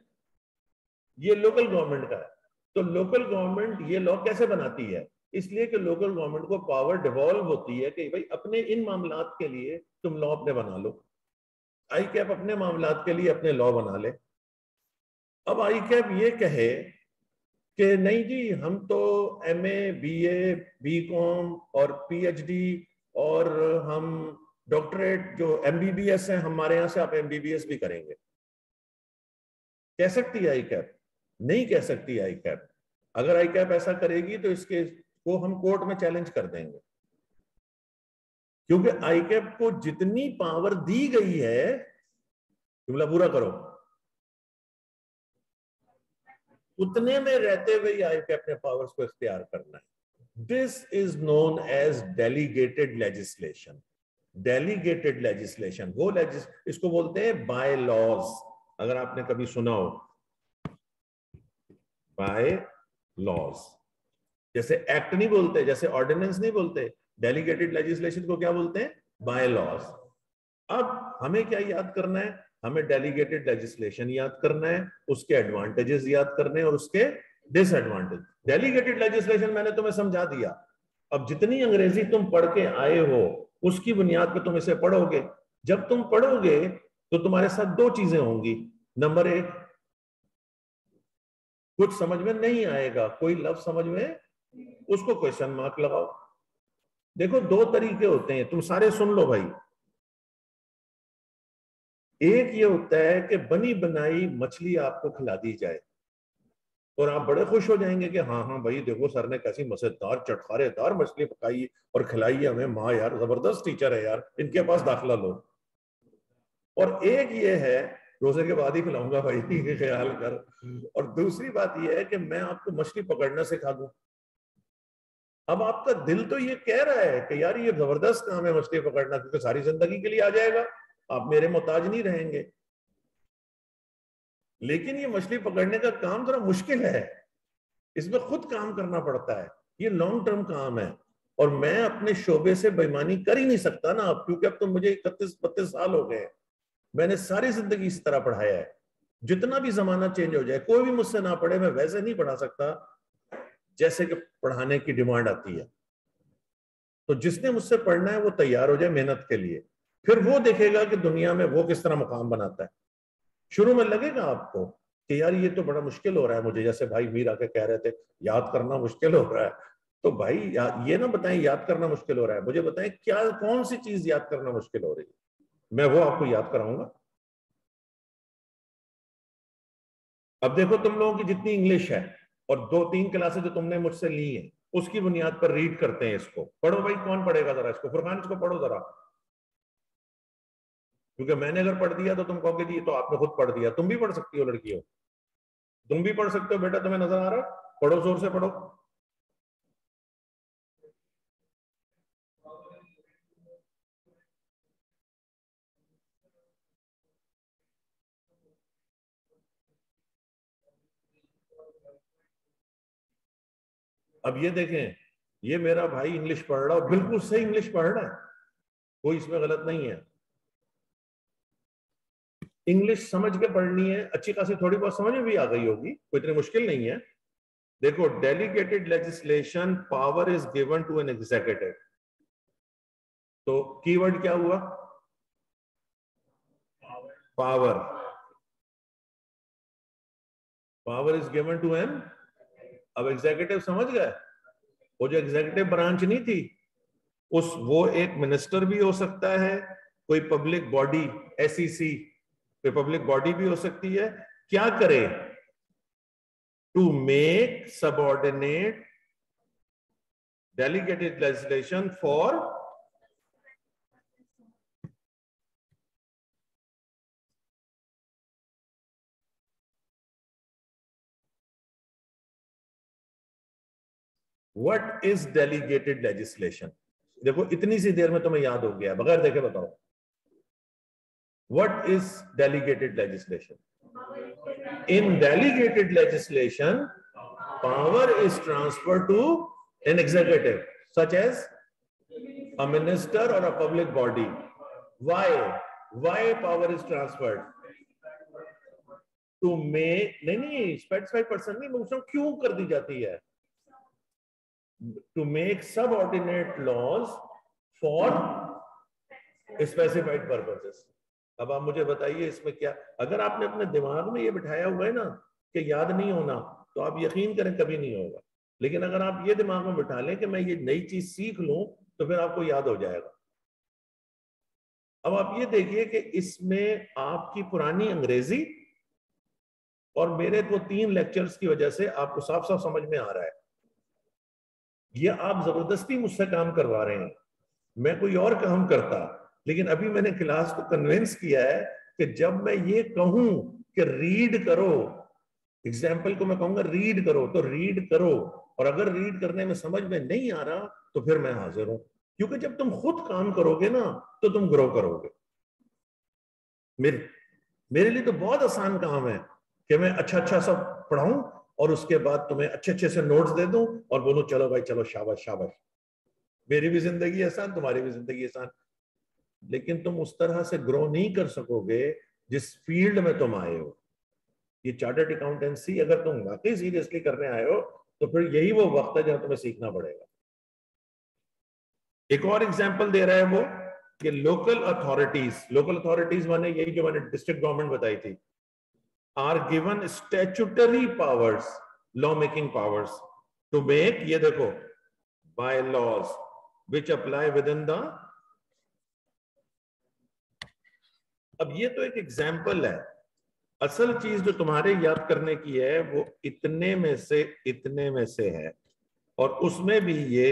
ये लोकल गवर्नमेंट का है। तो लोकल गवर्नमेंट ये लॉ कैसे बनाती है? इसलिए कि लोकल गवर्नमेंट को पावर डिवॉल्व होती है कि भाई अपने इन मामलात के लिए तुम लॉ अपने बना लो। आई कैप अपने मामलात के लिए अपने लॉ बना ले। अब आई कैप ये कहे कि नहीं जी, हम तो एमए, बीए, बीकॉम और पीएचडी, और हम डॉक्टरेट जो एमबीबीएस है, हमारे यहां से आप एमबीबीएस भी करेंगे। कह सकती है आई कैप? नहीं कह सकती आई कैप। अगर आई कैप ऐसा करेगी तो इसके को हम कोर्ट में चैलेंज कर देंगे, क्योंकि आई कैप को जितनी पावर दी गई है, जुमला पूरा करो, उतने में रहते हुए आई कैप ने पावर्स को इख्तियार करना है। This is known as delegated legislation. Delegated legislation वो इसको बोलते हैं बाय लॉज। अगर आपने कभी सुना हो बाय लॉज, जैसे एक्ट नहीं बोलते, जैसे ऑर्डिनेंस नहीं बोलते, डेलीगेटेड लेजिस्लेशन को क्या बोलते हैं? By laws. अब हमें क्या याद करना है? हमें डेलीगेटेड लेजिस्लेशन याद करना है, उसके एडवांटेजेस याद करने हैं और उसके डिसएडवांटेज। डेलीगेटेड लेजिस्लेशन मैंने तुम्हें समझा दिया। अब जितनी अंग्रेजी तुम पढ़ के आए हो उसकी बुनियाद पर तुम इसे पढ़ोगे। जब तुम पढ़ोगे तो तुम्हारे साथ दो चीजें होंगी। नंबर एक, कुछ समझ में नहीं आएगा, कोई लफ्ज समझ में, उसको क्वेश्चन मार्क लगाओ। देखो दो तरीके होते हैं, तुम सारे सुन लो भाई। एक ये होता है कि बनी बनाई मछली आपको खिला दी जाए और आप बड़े खुश हो जाएंगे कि हाँ हाँ भाई देखो सर ने कैसी मजेदार चटखारेदार मछली पकाई और खिलाई है हमें, माँ यार जबरदस्त टीचर है यार, इनके पास दाखिला लो। और एक ये है, रोजे के बाद ही खिलाऊंगा भाई, ख्याल कर। और दूसरी बात ये है कि मैं आपको मछली पकड़ना सिखा दूं। अब आपका दिल तो ये कह रहा है कि यार ये जबरदस्त काम है मछली पकड़ना, क्योंकि सारी जिंदगी के लिए आ जाएगा, आप मेरे मोहताज नहीं रहेंगे। लेकिन ये मछली पकड़ने का काम थोड़ा मुश्किल है, इसमें खुद काम करना पड़ता है, ये लॉन्ग टर्म काम है। और मैं अपने शोबे से बेईमानी कर ही नहीं सकता ना अब, क्योंकि अब तो मुझे 31-32 साल हो गए, मैंने सारी जिंदगी इस तरह पढ़ाया है। जितना भी जमाना चेंज हो जाए, कोई भी मुझसे ना पढ़े, मैं वैसे नहीं पढ़ा सकता जैसे कि पढ़ाने की डिमांड आती है। तो जिसने मुझसे पढ़ना है वो तैयार हो जाए मेहनत के लिए, फिर वो देखेगा कि दुनिया में वो किस तरह मुकाम बनाता है। शुरू में लगेगा आपको कि यार ये तो बड़ा मुश्किल हो रहा है मुझे, जैसे भाई मीर आके कह रहे थे याद करना मुश्किल हो रहा है। तो भाई ये ना बताएं याद करना मुश्किल हो रहा है, मुझे बताएं क्या कौन सी चीज याद करना मुश्किल हो रही है, मैं वो आपको याद कराऊंगा। अब देखो तुम लोगों की जितनी इंग्लिश है और 2-3 क्लासेस जो तुमने मुझसे ली हैं, उसकी बुनियाद पर रीड करते हैं इसको। पढ़ो भाई, कौन पढ़ेगा जरा इसको? फुरकान इसको पढ़ो जरा, क्योंकि मैंने अगर पढ़ दिया तो तुम कहोगे जी तो आपने खुद पढ़ दिया। तुम भी पढ़ सकती हो लड़कियों, तुम भी पढ़ सकते हो बेटा, तुम्हें नजर आ रहा है? पढ़ो, जोर से पढ़ो। अब ये देखें, ये मेरा भाई इंग्लिश पढ़ रहा है, बिल्कुल सही इंग्लिश पढ़ रहा है, कोई इसमें गलत नहीं है। इंग्लिश समझ के पढ़नी है, अच्छी खासी थोड़ी बहुत समझ में भी आ गई होगी, कोई इतनी मुश्किल नहीं है। देखो, delegated legislation power is given to an executive. तो कीवर्ड क्या हुआ? Power. Power is given to an, अब एग्जीक्यूटिव समझ गए? वो जो एग्जीक्यूटिव ब्रांच नहीं थी, उस वो एक मिनिस्टर भी हो सकता है, कोई पब्लिक बॉडी, एसईसी कोई पब्लिक बॉडी भी हो सकती है। क्या करे? To make subordinate delegated legislation for what is delegated legislation? देखो इतनी सी देर में तुम्हें याद हो गया, बगैर देखे बताओ what is delegated legislation? In delegated legislation, power is transferred to an executive such as a minister or a public body. Why power is transferred? To make, नहीं specified person नहीं, मैं पूछ रहा हूं क्यों कर दी जाती है? To make subordinate laws for specified purposes. अब आप मुझे बताइए इसमें क्या, अगर आपने अपने दिमाग में ये बिठाया हुआ है ना कि याद नहीं होना, तो आप यकीन करें कभी नहीं होगा। लेकिन अगर आप ये दिमाग में बिठा लें कि मैं ये नई चीज सीख लूं, तो फिर आपको याद हो जाएगा। अब आप ये देखिए कि इसमें आपकी पुरानी अंग्रेजी और मेरे वो 3 लेक्चर्स की वजह से आपको साफ साफ समझ में आ रहा है, ये आप जबरदस्ती मुझसे काम करवा रहे हैं, मैं कोई और काम करता, लेकिन अभी मैंने क्लास को कन्विंस किया है कि जब मैं ये कहूं कि रीड करो, एग्जाम्पल को मैं कहूंगा रीड करो, तो रीड करो, और अगर रीड करने में समझ में नहीं आ रहा तो फिर मैं हाजिर हूं, क्योंकि जब तुम खुद काम करोगे ना तो तुम ग्रो करोगे। मेरे लिए तो बहुत आसान काम है कि मैं अच्छा अच्छा सब पढ़ाऊं और उसके बाद तुम्हें अच्छे अच्छे से नोट्स दे दूं और बोलूं चलो भाई चलो शाबाश शाबाश, मेरी भी जिंदगी आसान, तुम्हारी भी जिंदगी आसान। लेकिन तुम उस तरह से ग्रो नहीं कर सकोगे जिस फील्ड में तुम आए हो। ये चार्टर्ड अकाउंटेंसी अगर तुम वाकई सीरियसली करने आए हो तो फिर यही वो वक्त है जहां तुम्हें सीखना पड़ेगा। एक और एग्जांपल दे रहा है वो कि लोकल अथॉरिटीज माने यही जो मैंने डिस्ट्रिक्ट गवर्नमेंट बताई थी, are given statutory powers, law making powers to make, ये देखो, by laws which apply within the, अब ये तो एक एग्जाम्पल है, असल चीज जो तुम्हारे याद करने की है वो इतने में से है, और उसमें भी ये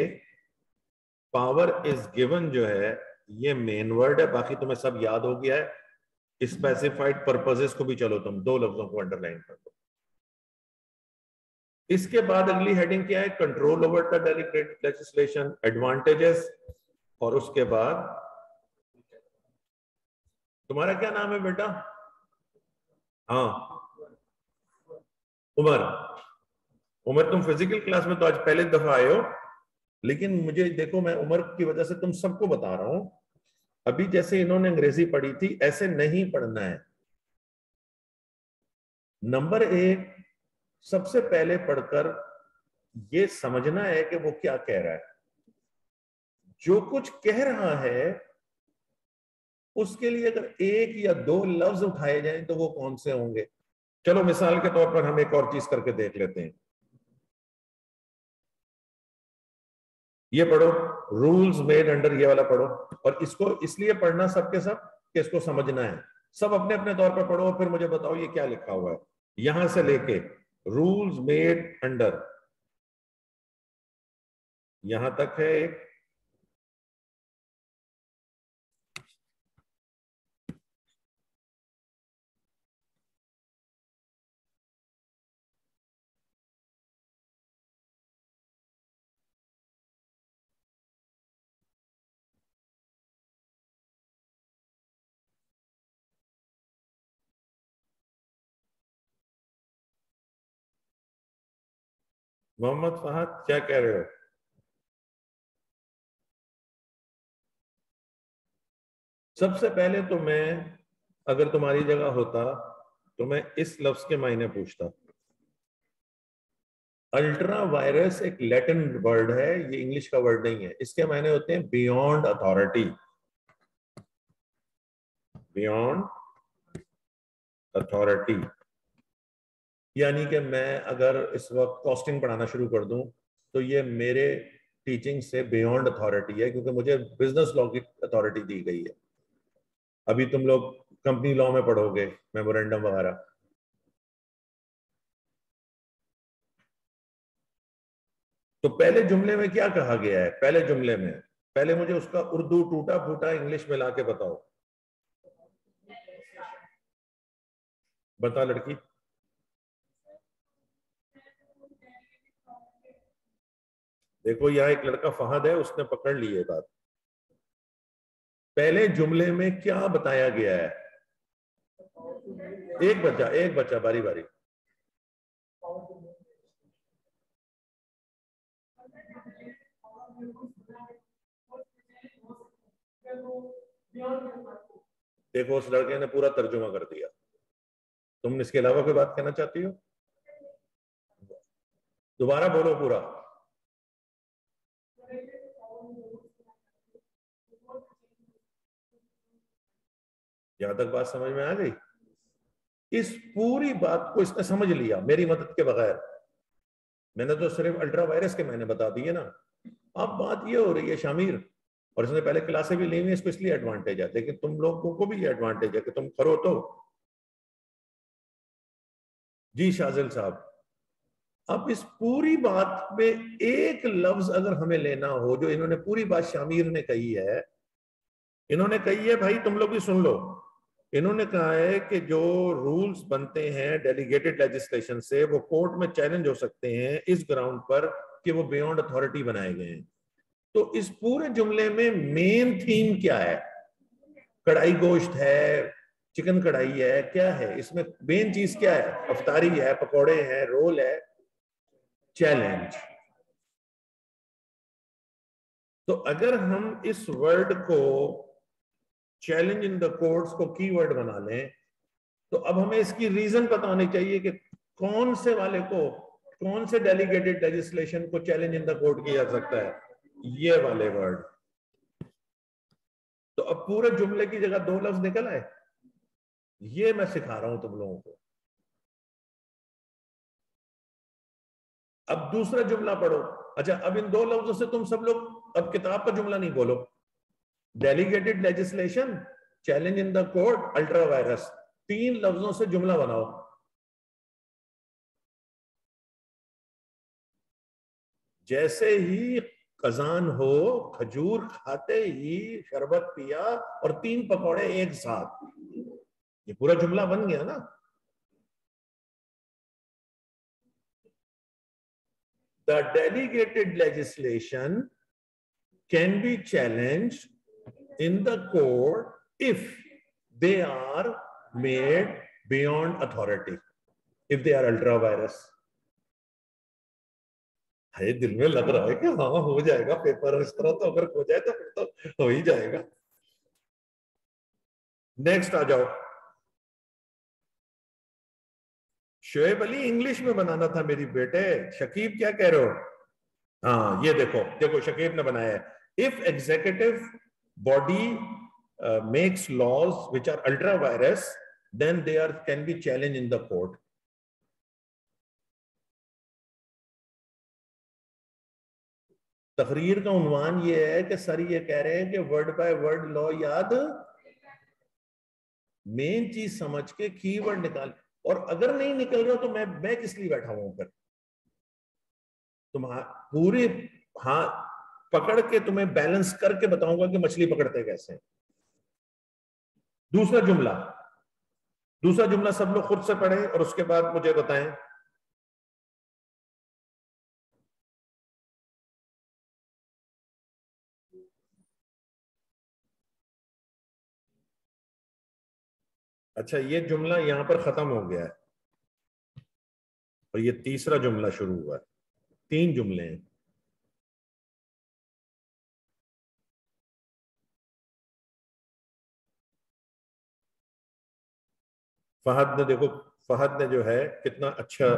पावर इज गिवन जो है ये मेन वर्ड है, बाकी तुम्हें सब याद हो गया है। स्पेसिफाइड पर्पसेस को भी चलो तुम 2 लफ्जों को अंडरलाइन कर दो। इसके बाद अगली हेडिंग क्या है, control over the delegated legislation, advantages, और उसके बाद तुम्हारा क्या नाम है बेटा? हाँ, उमर। उमर, तुम फिजिकल क्लास में तो आज पहले दफा आए हो, लेकिन मुझे देखो, मैं उमर की वजह से तुम सबको बता रहा हूं, अभी जैसे इन्होंने अंग्रेजी पढ़ी थी ऐसे नहीं पढ़ना है। नंबर 1, सबसे पहले पढ़कर ये समझना है कि वो क्या कह रहा है। जो कुछ कह रहा है उसके लिए अगर 1 या 2 लफ्ज उठाए जाएं तो वो कौन से होंगे? चलो मिसाल के तौर पर हम एक और चीज करके देख लेते हैं। ये पढ़ो, रूल्स मेड अंडर, ये वाला पढ़ो, और इसको इसलिए पढ़ना सबके सब कि इसको समझना है। सब अपने अपने तौर पर पढ़ो, फिर मुझे बताओ ये क्या लिखा हुआ है। यहां से लेके रूल्स मेड अंडर यहां तक है एक, मोहम्मद फहद क्या कह रहे हो? सबसे पहले तो मैं, अगर तुम्हारी जगह होता तो मैं इस लफ्ज के मायने पूछता। अल्ट्रा वायरस एक लैटिन वर्ड है, ये इंग्लिश का वर्ड नहीं है। इसके मायने होते हैं बियॉन्ड अथॉरिटी, बियॉन्ड अथॉरिटी। यानी कि मैं अगर इस वक्त कॉस्टिंग पढ़ाना शुरू कर दूं तो ये मेरे टीचिंग से बियॉन्ड अथॉरिटी है, क्योंकि मुझे बिजनेस लॉ की अथॉरिटी दी गई है। अभी तुम लोग कंपनी लॉ में पढ़ोगे, मेमोरेंडम वगैरह। तो पहले जुमले में क्या कहा गया है? पहले जुमले में, पहले मुझे उसका उर्दू टूटा फूटा इंग्लिश में लाके बताओ। बता लड़की। देखो यहाँ एक लड़का फहद है, उसने पकड़ ली है बात। पहले जुमले में क्या बताया गया है? एक बच्चा बारी बारी। देखो उस लड़के ने पूरा तर्जुमा कर दिया। तुम इसके अलावा कोई बात कहना चाहती हो? दोबारा बोलो पूरा। यहां तक बात समझ में आ गई? इस पूरी बात को इसने समझ लिया मेरी मदद के बगैर। मैंने तो सिर्फ अल्ट्रा वायरस के मैंने बता दिए ना। अब बात ये हो रही है शामिर, और इसने पहले क्लासें भी ली हुई, इसको इसलिए एडवांटेज है, लेकिन तुम लोगों को भी ये एडवांटेज है कि तुम करो तो जी शाजिल साहब, अब इस पूरी बात पे एक लफ्ज अगर हमें लेना हो, जो इन्होंने पूरी बात शामिर ने कही है, इन्होंने कही है भाई तुम लोग भी सुन लो, इन्होंने कहा है कि जो रूल्स बनते हैं डेलीगेटेड लेजिस्लेशन से वो कोर्ट में चैलेंज हो सकते हैं इस ग्राउंड पर कि वो बियॉन्ड अथॉरिटी बनाए गए हैं। तो इस पूरे जुमले में मेन थीम क्या है? कढ़ाई गोश्त है, चिकन कढ़ाई है, क्या है इसमें मेन चीज? क्या है? अफ्तारी है, पकौड़े हैं, रोल है, चैलेंज। तो अगर हम इस वर्ड को चैलेंज इन द कोर्ट्स को कीवर्ड बना लें, तो अब हमें इसकी रीजन पता होनी चाहिए कि कौन से वाले को, कौन से डेलीगेटेड लेजिस्लेशन को चैलेंज इन द कोर्ट किया जा सकता है, ये वाले वर्ड। तो अब पूरे जुमले की जगह दो लफ्ज निकल आए। ये मैं सिखा रहा हूं तुम लोगों को। अब दूसरा जुमला पढ़ो। अच्छा, अब इन दो लफ्जों से तुम सब लोग अब किताब का जुमला नहीं बोलो। Delegated legislation, challenge in the court, ultra vires, 3 लफ्जों से जुमला बनाओ। जैसे ही कजान हो, खजूर खाते ही शरबत पिया और 3 पकौड़े एक साथ, ये पूरा जुमला बन गया ना। The delegated legislation can be challenged in the court if they are made beyond authority, if they are ultra virus. है दिल में लग रहा है कि हाँ हो जाएगा पेपर इस तरह, तो अगर हो जाए तो फिर तो हो ही जाएगा। नेक्स्ट आ जाओ। शोएब अली, इंग्लिश में बनाना था मेरी बेटे। शकीब क्या कह रहे हो? हाँ ये देखो, देखो शकीब ने बनाया है, if executive body makes laws which are ultra vires then they are can be challenge in the court. तकरीर का उन्वान ये है कि सर ये कह रहे हैं कि वर्ड बाय वर्ड लॉ याद, मेन चीज समझ के कीवर्ड निकाल। और अगर नहीं निकल रहा तो मैं किस लिए बैठा हुआ पर तुम पूरी हाथ पकड़ के तुम्हें बैलेंस करके बताऊंगा कि मछली पकड़ते कैसे। दूसरा जुमला, दूसरा जुमला सब लोग खुद से पढ़ें और उसके बाद मुझे बताएं। अच्छा, ये जुमला यहां पर खत्म हो गया है और ये तीसरा जुमला शुरू हुआ है। 3 जुमले हैं। फहद ने देखो, फहद ने जो है कितना अच्छा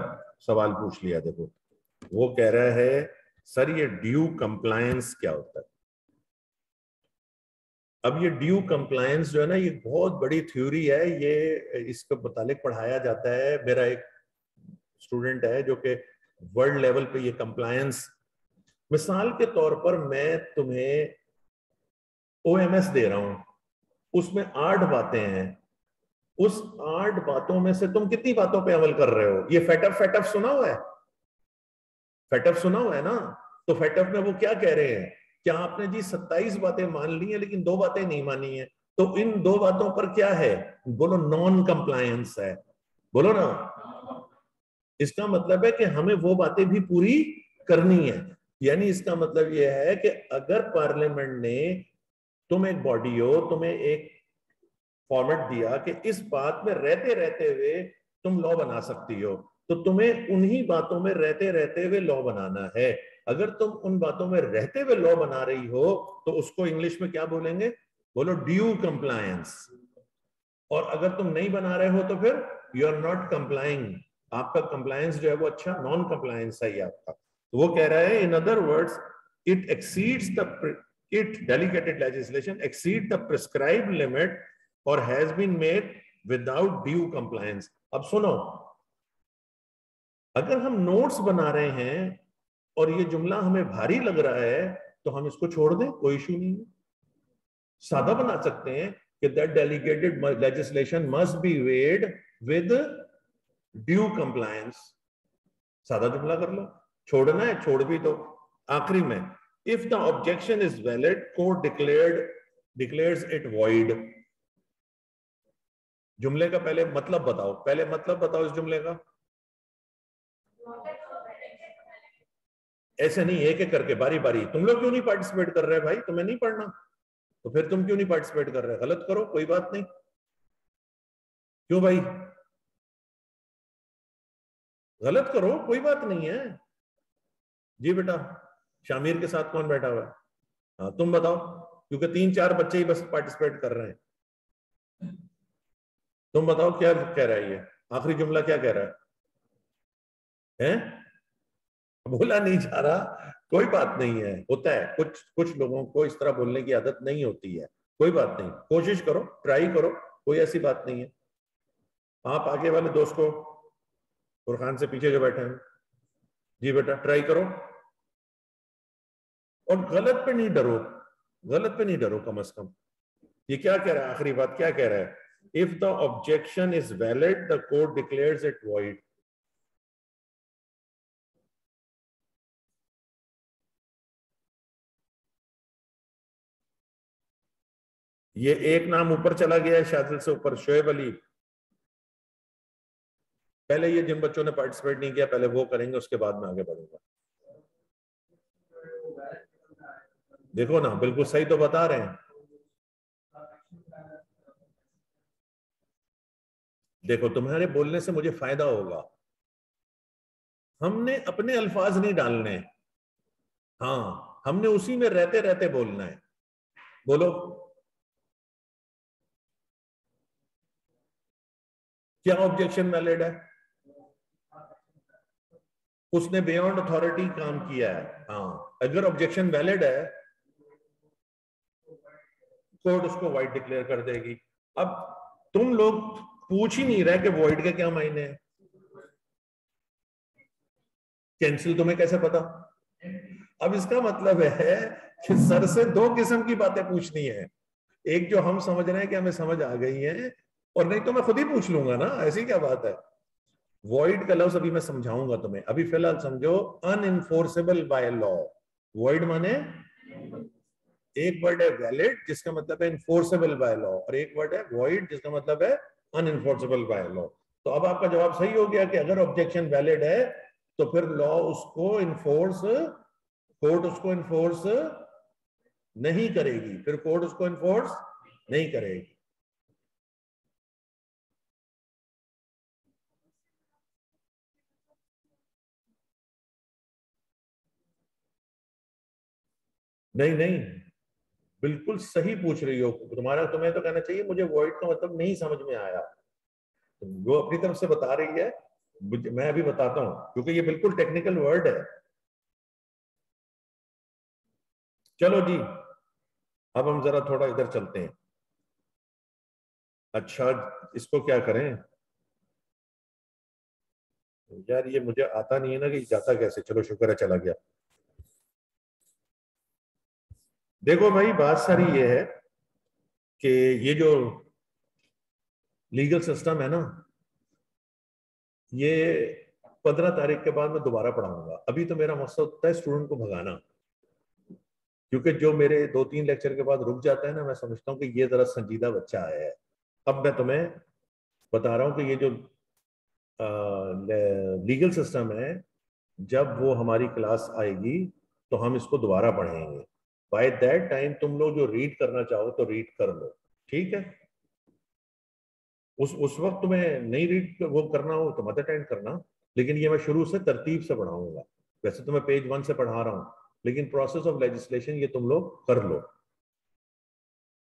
सवाल पूछ लिया। देखो वो कह रहा है सर ये ड्यू कंप्लायंस क्या होता है? अब ये ड्यू कंप्लायंस जो है ना, ये बहुत बड़ी थ्योरी है। ये इसके मुतालिक पढ़ाया जाता है। मेरा एक स्टूडेंट है जो कि वर्ल्ड लेवल पे ये कंप्लायंस, मिसाल के तौर पर मैं तुम्हें ओएमएस दे रहा हूं, उसमें 8 बातें हैं। उस 8 बातों में से तुम कितनी बातों पे अमल कर रहे हो? ये फेटअप, फेटअप सुना हुआ है? फेटअप सुना हुआ है ना? तो फेटअप में वो क्या कह रहे हैं, क्या आपने जी 27 बातें मान ली हैं लेकिन 2 बातें नहीं मानी है, तो इन 2 बातों पर क्या है? बोलो नॉन कंप्लायंस है। बोलो ना। इसका मतलब है कि हमें वो बातें भी पूरी करनी है। यानी इसका मतलब यह है कि अगर पार्लियामेंट ने, तुम एक बॉडी हो, तुम्हें एक फॉर्मेट दिया कि इस बात में रहते रहते हुए तुम लॉ बना सकती हो, तो तुम्हें उन्हीं बातों में रहते रहते हुए लॉ बनाना है। अगर तुम उन बातों में रहते हुए लॉ बना रही हो तो उसको इंग्लिश में क्या बोलेंगे? बोलो ड्यू कंप्लायंस। और अगर तुम नहीं बना रहे हो तो फिर यू आर नॉट कंप्लाइंग। आपका कंप्लायंस जो है वो अच्छा नॉन कंप्लायंस है आपका। तो वो कह रहा है in other words it exceeds the, it delegated legislation exceed the prescribed limit और has been made without due compliance. अब सुनो, अगर हम नोट्स बना रहे हैं और ये जुमला हमें भारी लग रहा है तो हम इसको छोड़ दें, कोई इशू नहीं है। सादा बना सकते हैं कि that delegated legislation must be wed with due compliance, सादा जुमला कर लो, छोड़ना है छोड़ भी दो। आखिरी में if the objection is valid court declares it void. जुमले का पहले मतलब बताओ, पहले मतलब बताओ इस जुमले का। ऐसे नहीं, एक एक करके बारी बारी। तुम लोग क्यों नहीं पार्टिसिपेट कर रहे भाई? तुम्हें नहीं पढ़ना तो फिर तुम क्यों नहीं पार्टिसिपेट कर रहे? गलत करो, कोई बात नहीं। क्यों भाई? गलत करो, कोई बात नहीं है। जी बेटा, शामिर के साथ कौन बैठा हुआ है? हाँ तुम बताओ, क्योंकि 3-4 बच्चे ही बस पार्टिसिपेट कर रहे हैं। तुम बताओ क्या कह रहा है ये, आखिरी जुमला क्या कह रहा है? बोला नहीं जा रहा, कोई बात नहीं है, होता है, कुछ कुछ लोगों को इस तरह बोलने की आदत नहीं होती है। कोई बात नहीं, कोशिश करो, ट्राई करो, कोई ऐसी बात नहीं है। आप आगे वाले दोस्त को, फुरखान से पीछे जो बैठे हैं, जी बेटा ट्राई करो। और गलत पे नहीं डरो, गलत पे नहीं डरो कम से कम। ये क्या कह रहा है, आखिरी बात क्या कह रहा है? If the objection is valid the court declares it void. ये एक नाम ऊपर चला गया है शादिल से ऊपर, शोएब अली। पहले ये जिन बच्चों ने पार्टिसिपेट नहीं किया पहले वो करेंगे, उसके बाद में आगे बढ़ूंगा। देखो ना, बिल्कुल सही तो बता रहे हैं। देखो तुम्हारे बोलने से मुझे फायदा होगा, हमने अपने अल्फाज नहीं डालने। हाँ, हमने उसी में रहते रहते बोलना है। बोलो, क्या ऑब्जेक्शन वैलिड है? उसने बियॉन्ड अथॉरिटी काम किया है। हाँ, अगर ऑब्जेक्शन वैलिड है कोर्ट उसको वाइड डिक्लेयर कर देगी। अब तुम लोग पूछ ही नहीं रहे कि वॉइड के क्या मायने हैं। कैंसिल तुम्हें कैसे पता? अब इसका मतलब है कि सर से दो किस्म की बातें पूछनी है, एक जो हम समझ रहे हैं कि हमें समझ आ गई है, और नहीं तो मैं खुद ही पूछ लूंगा ना, ऐसी क्या बात है। वॉइड का लफ्ज अभी मैं समझाऊंगा तुम्हें, अभी फिलहाल समझो अनइनफोर्सेबल बाय लॉ। वॉइड माने, एक वर्ड है वैलिड जिसका मतलब है इन्फोर्सेबल बाय लॉ, और एक वर्ड है वॉइड जिसका मतलब है अनइनफोर्सेबल बाय लॉ। तो अब आपका जवाब सही हो गया कि अगर ऑब्जेक्शन वैलिड है तो फिर लॉ उसको इन्फोर्स, कोर्ट उसको इन्फोर्स नहीं करेगी, फिर कोर्ट उसको इन्फोर्स नहीं करेगी। नहीं नहीं, बिल्कुल सही पूछ रही हो तुम्हारा, तुम्हें तो कहना चाहिए मुझे वॉइड का मतलब नहीं समझ में आया। वो अपनी तरफ से बता रही है, मैं अभी बताता हूं, क्योंकि ये बिल्कुल टेक्निकल वर्ड है। चलो जी, अब हम जरा थोड़ा इधर चलते हैं। अच्छा, इसको क्या करें यार, ये मुझे आता नहीं है ना कि जाता कैसे। चलो शुक्र है चला गया। देखो भाई, बात सारी ये है कि ये जो लीगल सिस्टम है ना, ये 15 तारीख के बाद मैं दोबारा पढ़ाऊंगा। अभी तो मेरा मकसद होता है स्टूडेंट को भगाना, क्योंकि जो मेरे 2-3 लेक्चर के बाद रुक जाता है ना, मैं समझता हूँ कि ये जरा संजीदा बच्चा आया है। अब मैं तुम्हें बता रहा हूँ कि ये जो लीगल सिस्टम है, जब वो हमारी क्लास आएगी तो हम इसको दोबारा पढ़ेंगे। बाय दैट टाइम तुम लोग जो रीड करना चाहो तो रीड कर लो, ठीक है? उस वक्त तुम्हें नहीं रीड वो करना हो तो मत अटेंड करना, लेकिन ये मैं शुरू से तरतीब से पढ़ाऊंगा। वैसे तो मैं पेज 1 से पढ़ा रहा हूँ, लेकिन प्रोसेस ऑफ लेजिस्लेशन ये तुम लोग कर लो।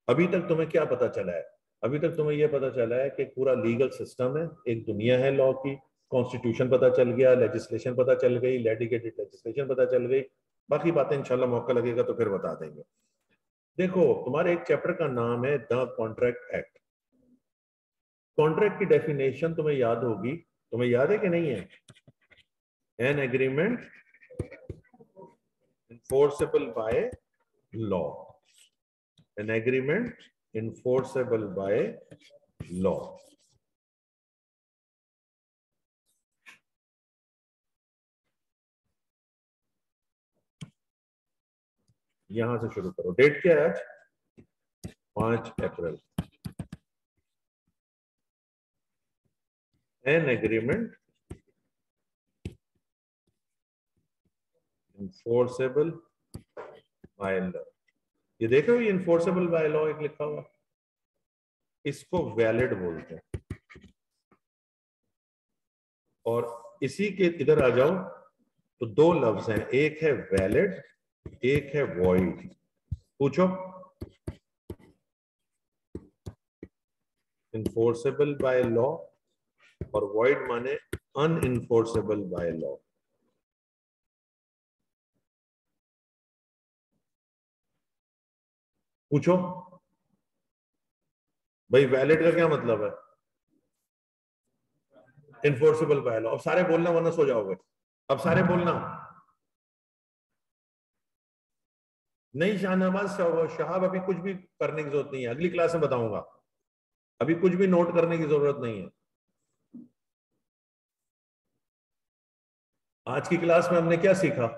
अभी तक तुम्हें क्या पता चला है? अभी तक तुम्हें यह पता चला है कि पूरा लीगल सिस्टम है, एक दुनिया है लॉ की। कॉन्स्टिट्यूशन पता चल गया, लेजिस्लेशन पता चल गई, लेजिस्लेटेड लेजिस्लेशन पता चल गई। बाकी बातें इंशाल्लाह मौका लगेगा तो फिर बता देंगे। देखो, तुम्हारे एक चैप्टर का नाम है द कॉन्ट्रैक्ट एक्ट। कॉन्ट्रैक्ट की डेफिनेशन तुम्हें याद होगी, तुम्हें याद है कि नहीं है? An agreement enforceable by law, an agreement enforceable by law। यहां से शुरू करो। डेट क्या है आज? 5 अप्रैल। An agreement enforceable by law. ये देखो, ये इन्फोर्सेबल बाय लॉ एक लिखा हुआ, इसको वैलिड बोलते हैं। और इसी के इधर आ जाओ तो दो लफ्ज हैं, एक है वैलिड, एक है वॉइड। पूछो। इन्फोर्सेबल बाय लॉ और वॉइड माने अनइन्फोर्सेबल बाय लॉ। पूछो भाई, वैलिड का क्या मतलब है? Enforceable by law. अब सारे बोलना वरना सो जाओगे। अब सारे बोलना। नहीं शाहनवाज शहाब, अभी कुछ भी करने की जरूरत नहीं है, अगली क्लास में बताऊंगा। अभी कुछ भी नोट करने की जरूरत नहीं है। आज की क्लास में हमने क्या सीखा?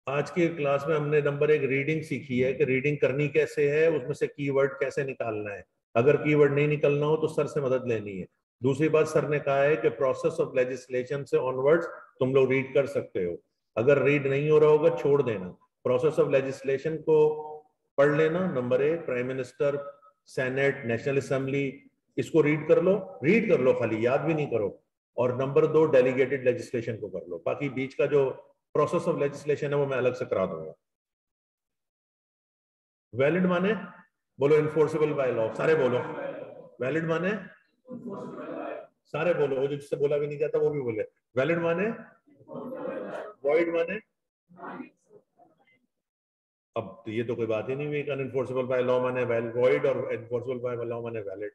आज की क्लास में हमने नंबर 1 रीडिंग सीखी है कि रीडिंग करनी कैसे है, उसमें से कीवर्ड कैसे निकालना है। अगर कीवर्ड नहीं निकलना हो तो सर से मदद लेनी है। दूसरी बात, सर ने कहा है कि प्रोसेस ऑफ लेजिस्लेशन से ऑनवर्ड्स तुम लोग रीड कर सकते हो। अगर रीड नहीं हो रहा होगा छोड़ देना। प्रोसेस ऑफ लेजिस्लेशन को पढ़ लेना। Number 1 prime minister, senate, national assembly, इसको रीड कर लो खाली, याद भी नहीं करो। और नंबर 2 डेलीगेटेड लेजिस्लेशन को कर लो। बाकी बीच का जो प्रोसेस ऑफ लेजिस्लेशन है वो मैं अलग से करा दूंगा। वैलिड माने बोलो इन्फोर्सेबल बाय लॉ, सारे बोलो। वैलिड माने सारे बोलो, जिससे बोला भी नहीं जाता वो भी बोले। वैलिड माने, वॉइड माने। अब तो ये तो कोई बात ही नहीं हुई। अनइन्फोर्सेबल बाय लॉ माने वॉइड और इन्फोर्सेबल बाय लॉ माने वैलिड।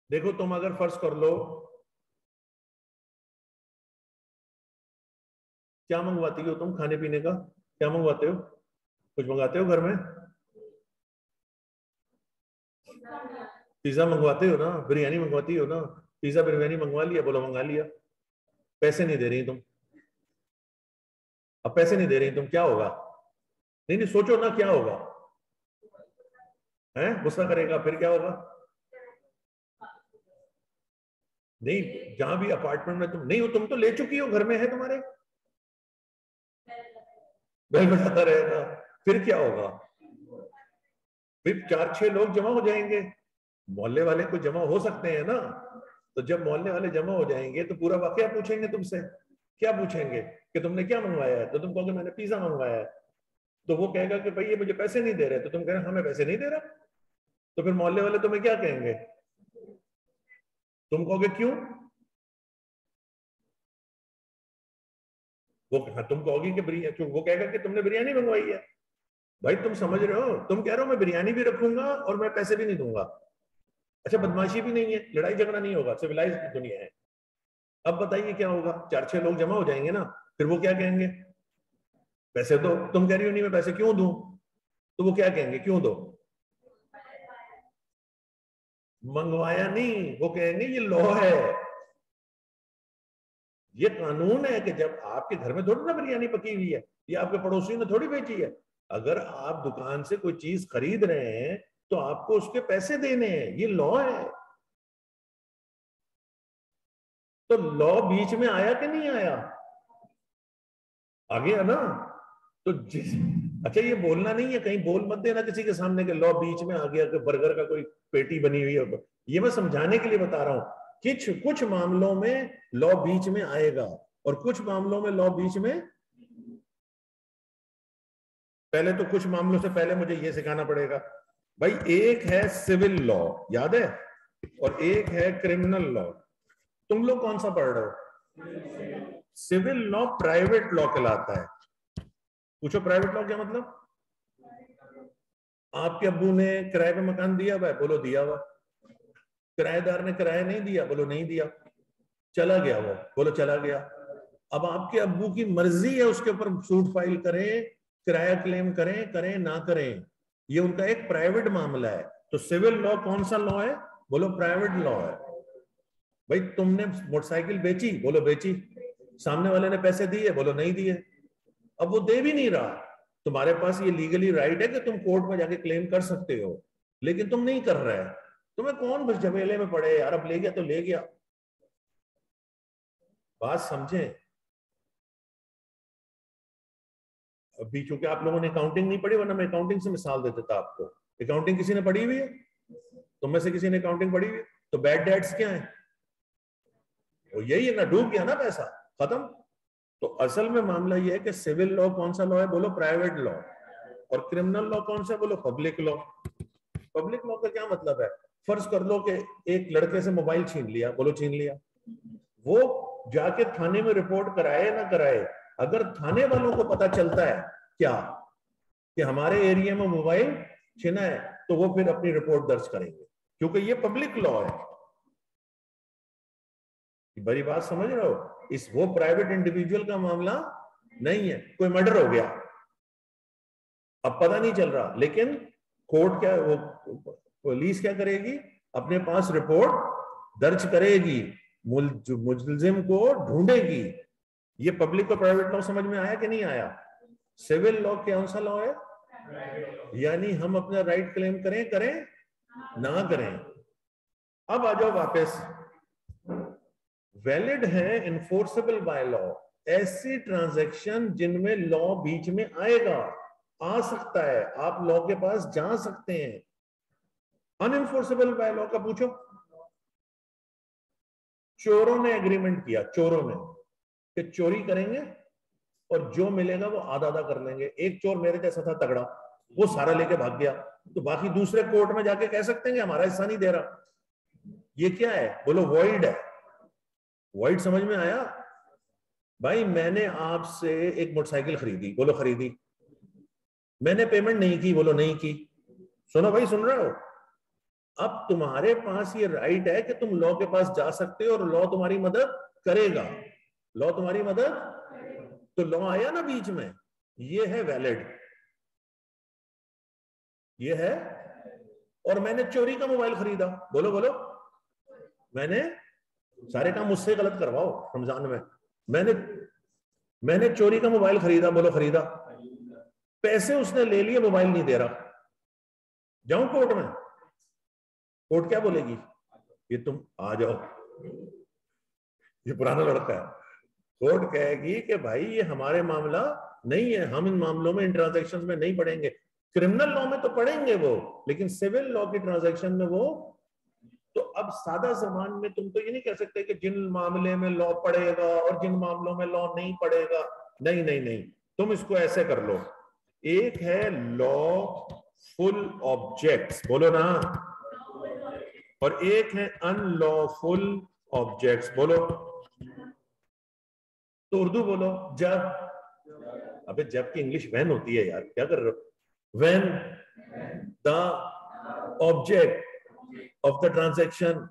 देखो तुम अगर फर्ज कर लो, क्या मंगवाती हो तुम खाने पीने का? क्या मंगवाते हो? कुछ मंगाते हो घर में? पिज्जा मंगवाते हो ना, बिरयानी मंगवाती हो ना? पिज्जा बिरयानी मंगवा लिया, बोलो मंगा लिया। पैसे नहीं दे रही तुम। अब पैसे नहीं दे रही तुम, क्या होगा? नहीं नहीं, सोचो ना क्या होगा। हैं, गुस्सा करेगा, फिर क्या होगा? नहीं, जहां भी अपार्टमेंट में तुम नहीं हो, तुम तो ले चुकी हो, घर में है तुम्हारे, बेल बजाता रहेगा, फिर क्या होगा? फिर 4-6 लोग जमा हो जाएंगे। मोहल्ले वाले को जमा हो सकते हैं ना। तो जब मोहल्ले वाले जमा हो जाएंगे तो पूरा वाकया पूछेंगे तुमसे। क्या पूछेंगे? कि तुमने क्या मंगवाया है? तो तुम कहोगे मैंने पिज्जा मंगवाया है। तो वो कहेगा कि भाई ये मुझे पैसे नहीं दे रहे। तो तुम कह रहे हमें पैसे नहीं दे रहा। तो फिर मोहल्ले वाले तुम्हें क्या कहेंगे? तुम कहोगे क्यों? वो तुम कहोगे कि बिरयानी, वो कहेगा कि तुमने बिरयानी मंगवाई है। भाई तुम समझ रहे हो, तुम कह रहे हो मैं बिरयानी भी रखूंगा और मैं पैसे भी नहीं दूंगा। अच्छा, बदमाशी भी नहीं है, लड़ाई झगड़ा नहीं होगा, सिविलाइज दुनिया है। अब बताइए क्या होगा? 4-6 लोग जमा हो जाएंगे ना, फिर वो क्या कहेंगे? पैसे दो। तुम कह रही हो नहीं मैं पैसे क्यों दूं? तो वो क्या कहेंगे? क्यों दो? मंगवाया नहीं, वो कहेंगे ये लॉ है, ये कानून है कि जब आपके घर में थोड़ी ना बिरयानी पकी हुई है, ये आपके पड़ोसी ने थोड़ी बेची है। अगर आप दुकान से कोई चीज खरीद रहे हैं तो आपको उसके पैसे देने हैं, ये लॉ है। तो लॉ बीच में आया कि नहीं आया? आ गया ना। तो जिस अच्छा, ये बोलना नहीं है, कहीं बोल मत देना किसी के सामने कि लॉ बीच में आ गया, कि बर्गर का कोई पेटी बनी हुई है। ये मैं समझाने के लिए बता रहा हूं। कुछ कुछ मामलों में लॉ बीच में आएगा और कुछ मामलों में लॉ बीच में। पहले तो कुछ मामलों से पहले मुझे ये सिखाना पड़ेगा भाई। एक है सिविल लॉ, याद है, और एक है क्रिमिनल लॉ। तुम लोग कौन सा पढ़ रहे हो? सिविल लॉ प्राइवेट लॉ कहलाता है। पूछो प्राइवेट लॉ क्या मतलब? आपके अब्बू ने किराए पे मकान दिया हुआ है, बोलो दिया हुआ। किराएदार ने किराया नहीं दिया, बोलो नहीं दिया। चला गया वो, बोलो चला गया। अब आपके अब्बू की मर्जी है, उसके ऊपर सूट फाइल करें, किराया क्लेम करें करें ना करें, ये उनका एक प्राइवेट मामला है। तो सिविल लॉ कौन सा लॉ है? बोलो प्राइवेट लॉ है। भाई तुमने मोटरसाइकिल बेची, बोलो बेची। सामने वाले ने पैसे दिए, बोलो नहीं दिए। अब वो दे भी नहीं रहा। तुम्हारे पास ये लीगली राइट है कि तुम कोर्ट में जाके क्लेम कर सकते हो, लेकिन तुम नहीं कर रहे। तुम्हें कौन बस झमेले में पड़े यार, अब ले गया तो ले गया। बात समझें। अभी चूंकि आप लोगों ने अकाउंटिंग नहीं पढ़ी, वरना मैं अकाउंटिंग से मिसाल दे देता आपको। अकाउंटिंग किसी ने पढ़ी हुई है? तुम में से किसी ने अकाउंटिंग पढ़ी हुई है? तो बैड डेट्स क्या है? वो यही है ना, डूब गया ना पैसा, खत्म। तो असल में मामला ये है कि सिविल लॉ कौन सा लॉ है? बोलो प्राइवेट लॉ। और क्रिमिनल लॉ कौन सा? बोलो पब्लिक लॉ। पब्लिक लॉ का क्या मतलब है? फर्ज कर लो कि एक लड़के से मोबाइल छीन लिया, बोलो छीन लिया, वो जाके थाने में रिपोर्ट कराए ना कराए, अगर थाने वालों को पता चलता है क्या कि हमारे एरिया में मोबाइल छीना है, तो वो फिर अपनी रिपोर्ट दर्ज करेंगे, क्योंकि ये पब्लिक लॉ है। बड़ी बात समझ रहे हो? इस वो प्राइवेट इंडिविजुअल का मामला नहीं है। कोई मर्डर हो गया, अब पता नहीं चल रहा, लेकिन कोर्ट क्या, वो पुलिस क्या करेगी? अपने पास रिपोर्ट दर्ज करेगी, मुल्जिम को ढूंढेगी। ये पब्लिक और प्राइवेट लॉ समझ में आया कि नहीं आया? सिविल लॉ कौन सा लॉ है? यानी हम अपना राइट क्लेम करें करें ना करें। अब आ जाओ वापस। वैलिड है, इन्फोर्सेबल बाय लॉ, ऐसी ट्रांजैक्शन जिनमें लॉ बीच में आएगा, आ सकता है, आप लॉ के पास जा सकते हैं। अनइन्फोर्सेबल बाय लॉ का पूछो। चोरों ने एग्रीमेंट किया, चोरों ने, कि चोरी करेंगे और जो मिलेगा वो आधा आधा कर लेंगे। एक चोर मेरे जैसा था तगड़ा, वो सारा लेके भाग गया, तो बाकी दूसरे कोर्ट में जाके कह सकते हैं कि हमारा हिस्सा नहीं दे रहा। ये क्या है? बोलो वॉइड है। वॉइड समझ में आया? भाई मैंने आपसे एक मोटरसाइकिल खरीदी, बोलो खरीदी, मैंने पेमेंट नहीं की, बोलो नहीं की। सुनो भाई, सुन रहे हो? अब तुम्हारे पास ये राइट है कि तुम लॉ के पास जा सकते हो और लॉ तुम्हारी मदद करेगा। लॉ तुम्हारी मदद, तो लॉ आया ना बीच में, ये है वैलिड, ये है। और मैंने चोरी का मोबाइल खरीदा, बोलो बोलो, मैंने, सारे काम मुझसे गलत करवाओ रमजान में, मैंने चोरी का मोबाइल खरीदा, बोलो खरीदा, पैसे उसने ले लिए, मोबाइल नहीं दे रहा, जाऊं कोर्ट में? कोर्ट क्या बोलेगी? ये तुम आ जाओ, ये पुराना लड़का है। कोर्ट कहेगी कि भाई ये हमारे मामला नहीं है, हम इन मामलों में, इन ट्रांजैक्शन में नहीं पढ़ेंगे। क्रिमिनल लॉ में तो पढ़ेंगे वो, लेकिन सिविल लॉ की ट्रांजैक्शन में वो। तो अब सादा जबान में तुम तो ये नहीं कह सकते कि जिन मामले में लॉ पढ़ेगा और जिन मामलों में लॉ नहीं पढ़ेगा। नहीं नहीं नहीं, तुम इसको ऐसे कर लो। एक है लॉ फुल ऑब्जेक्ट्स, बोलो ना, और एक है अनलॉफुल ऑब्जेक्ट्स, बोलो। तो उर्दू बोलो, जब। अबे जब की इंग्लिश वैन होती है यार, क्या कर रहे हो? When the object of the transaction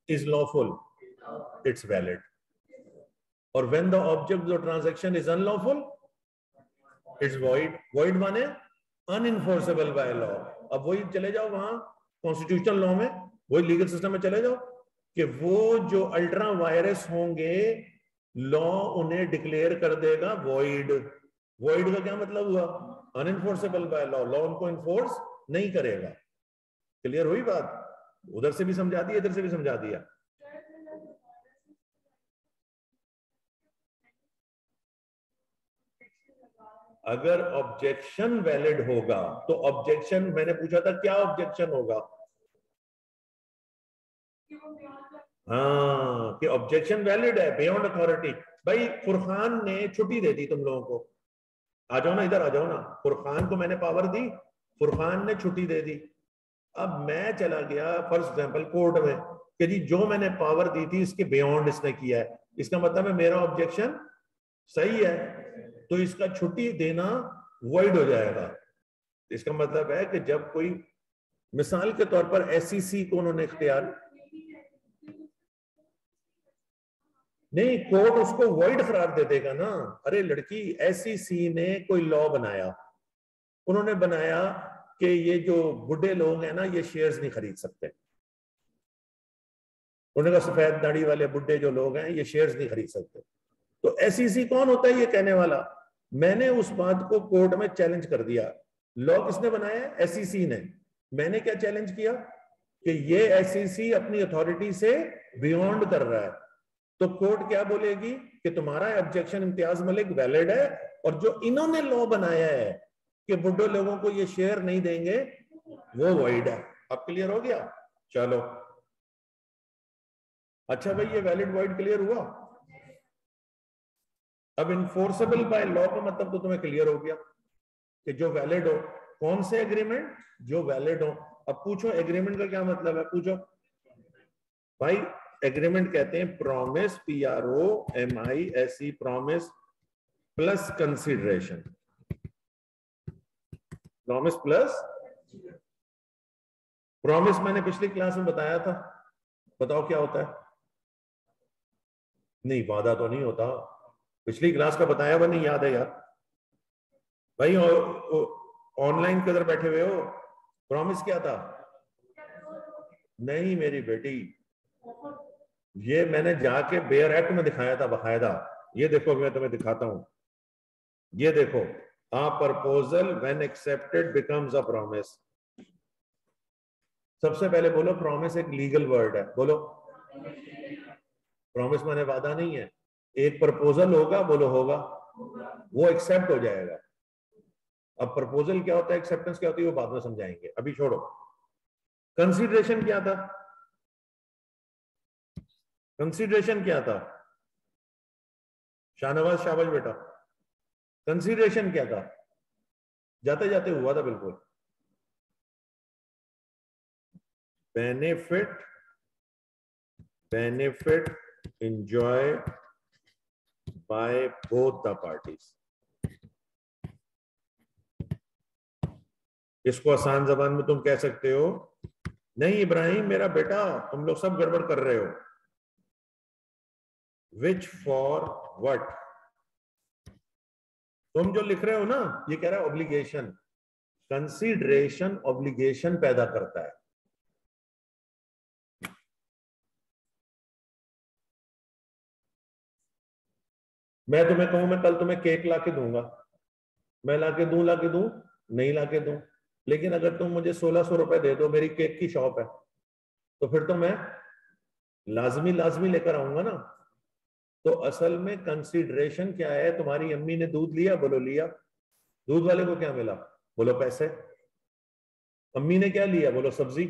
is lawful, it's valid. और when the object of the transaction is unlawful, it's void. Void माने अनइन्फोर्सेबल बाय लॉ। अब वही चले जाओ वहां कॉन्स्टिट्यूशनल लॉ में, वही लीगल सिस्टम में चले जाओ कि वो जो अल्ट्रा वायरस होंगे, लॉ उन्हें डिक्लेयर कर देगा वॉइड। वॉइड का क्या मतलब हुआ? अनइन्फोर्सेबल बाय लॉ, लॉ उनको इन्फोर्स नहीं करेगा। क्लियर हुई बात? उधर से भी समझा दिया, इधर से भी समझा दिया। अगर ऑब्जेक्शन वैलिड होगा तो ऑब्जेक्शन, मैंने पूछा था क्या ऑब्जेक्शन होगा? हाँ, कि ऑब्जेक्शन वैलिड है बियॉन्ड अथॉरिटी। भाई फुरखान ने छुट्टी दे दी तुम लोगों को, आ जाओ ना इधर, आ जाओ ना। फुरखान को मैंने पावर दी, फुरखान ने छुट्टी दे दी। अब मैं चला गया फॉर एग्जाम्पल कोर्ट में कि जी जो मैंने पावर दी थी इसके बियॉन्ड इसने किया है, इसका मतलब है मेरा ऑब्जेक्शन सही है, तो इसका छुट्टी देना वॉइड हो जाएगा। इसका मतलब है कि जब कोई, मिसाल के तौर पर एसईसी को उन्होंने इख्तियार, नहीं, कोर्ट उसको वॉइड करार दे देगा ना। अरे लड़की, एसईसी ने कोई लॉ बनाया, उन्होंने बनाया कि ये जो बुढ़े लोग हैं ना, ये शेयर्स नहीं खरीद सकते। उन्होंने कहा सफेद दाढ़ी वाले बुढ़े जो लोग हैं ये शेयर्स नहीं खरीद सकते। तो एसईसी कौन होता है ये कहने वाला? मैंने उस बात को कोर्ट में चैलेंज कर दिया। लॉ किसने बनाया है? एसईसी ने। मैंने क्या चैलेंज किया कि ये एसईसी अपनी अथॉरिटी से बियॉन्ड कर रहा है। तो कोर्ट क्या बोलेगी कि तुम्हारा ऑब्जेक्शन इम्तियाज मलिक वैलिड है, और जो इन्होंने लॉ बनाया है कि बुड्ढे लोगों को ये शेयर नहीं देंगे, वो वॉइड है। अब क्लियर हो गया? चलो, अच्छा भाई, ये वैलिड वॉइड क्लियर हुआ। अब इन्फोर्सेबल बाय लॉ का मतलब तो तुम्हें क्लियर हो गया कि जो वैलिड हो। कौन से एग्रीमेंट? जो वैलिड हो। अब पूछो एग्रीमेंट का क्या मतलब है, पूछो भाई। एग्रीमेंट कहते हैं promise, PROMISE, promise plus consideration. Promise plus, promise मैंने पिछली क्लास में बताया था, बताओ क्या होता है? नहीं, वादा तो नहीं होता। पिछली क्लास का बताया हुआ नहीं याद है यार भाई? ऑनलाइन किधर बैठे हुए हो? प्रॉमिस क्या था? नहीं मेरी बेटी, ये मैंने जाके बेयर एक्ट में दिखाया था बाकायदा। ये देखो, मैं तुम्हें दिखाता हूं। ये देखो, a proposal when accepted becomes a promise। सबसे पहले बोलो, प्रॉमिस एक लीगल वर्ड है, बोलो। प्रॉमिस माने वादा नहीं है। एक प्रपोजल होगा, बोलो होगा, वो एक्सेप्ट हो जाएगा। अब प्रपोजल क्या होता है, एक्सेप्टेंस क्या होती है, वो बाद में समझाएंगे, अभी छोड़ो। कंसीडरेशन क्या था? कंसीडरेशन क्या था? शाहनवाज, शाबाश बेटा। कंसीडरेशन क्या था? जाते जाते हुआ था बिल्कुल। Benefit, benefit enjoy by both the parties. इसको आसान जबान में तुम कह सकते हो, नहीं इब्राहिम मेरा बेटा, तुम लोग सब गड़बड़ कर रहे हो। Which for what? तुम जो लिख रहे हो ना, ये कह रहा है ऑब्लिगेशन। कंसीडरेशन ऑब्लिगेशन पैदा करता है। मैं तुम्हें कहूं, मैं कल तुम्हें केक लाके दूंगा, मैं लाके दूं, लाके दूं, नहीं लाके दूं, लेकिन अगर तुम मुझे 1600 रुपए दे दो, मेरी केक की शॉप है, तो फिर तो मैं लाजमी लाजमी लेकर आऊंगा ना। तो असल में कंसीडरेशन क्या है? तुम्हारी अम्मी ने दूध लिया, बोलो लिया, दूध वाले को क्या मिला, बोलो पैसे। अम्मी ने क्या लिया, बोलो सब्जी,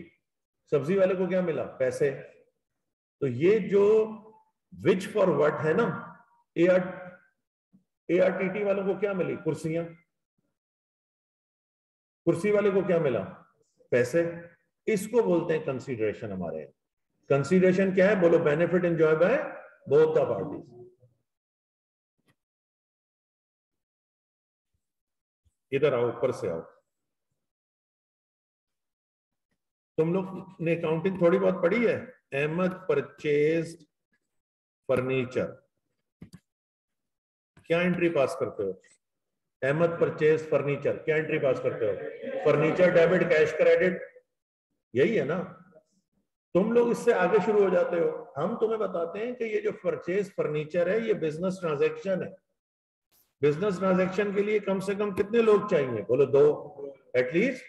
सब्जी वाले को क्या मिला, पैसे। तो ये जो विच फॉर व्हाट है ना, ARTT वालों को क्या मिली, कुर्सियां, कुर्सी वाले को क्या मिला, पैसे। इसको बोलते हैं कंसीडरेशन हमारे यहाँ। कंसीडरेशन क्या है, बोलो benefit enjoy by both the parties. इधर आओ, ऊपर से आओ। तुम लोग ने अकाउंटिंग थोड़ी बहुत पढ़ी है। अहमद परचेज्ड फर्नीचर, क्या एंट्री पास करते हो? अहमद परचेज फर्नीचर, क्या एंट्री पास करते हो? फर्नीचर डेबिट, कैश क्रेडिट, यही है ना। तुम लोग इससे आगे शुरू हो जाते हो। हम तुम्हें बताते हैं कि ये जो परचेज फर्नीचर है, ये बिजनेस ट्रांजैक्शन है। बिजनेस ट्रांजैक्शन के लिए कम से कम कितने लोग चाहिए, बोलो 2 एटलीस्ट।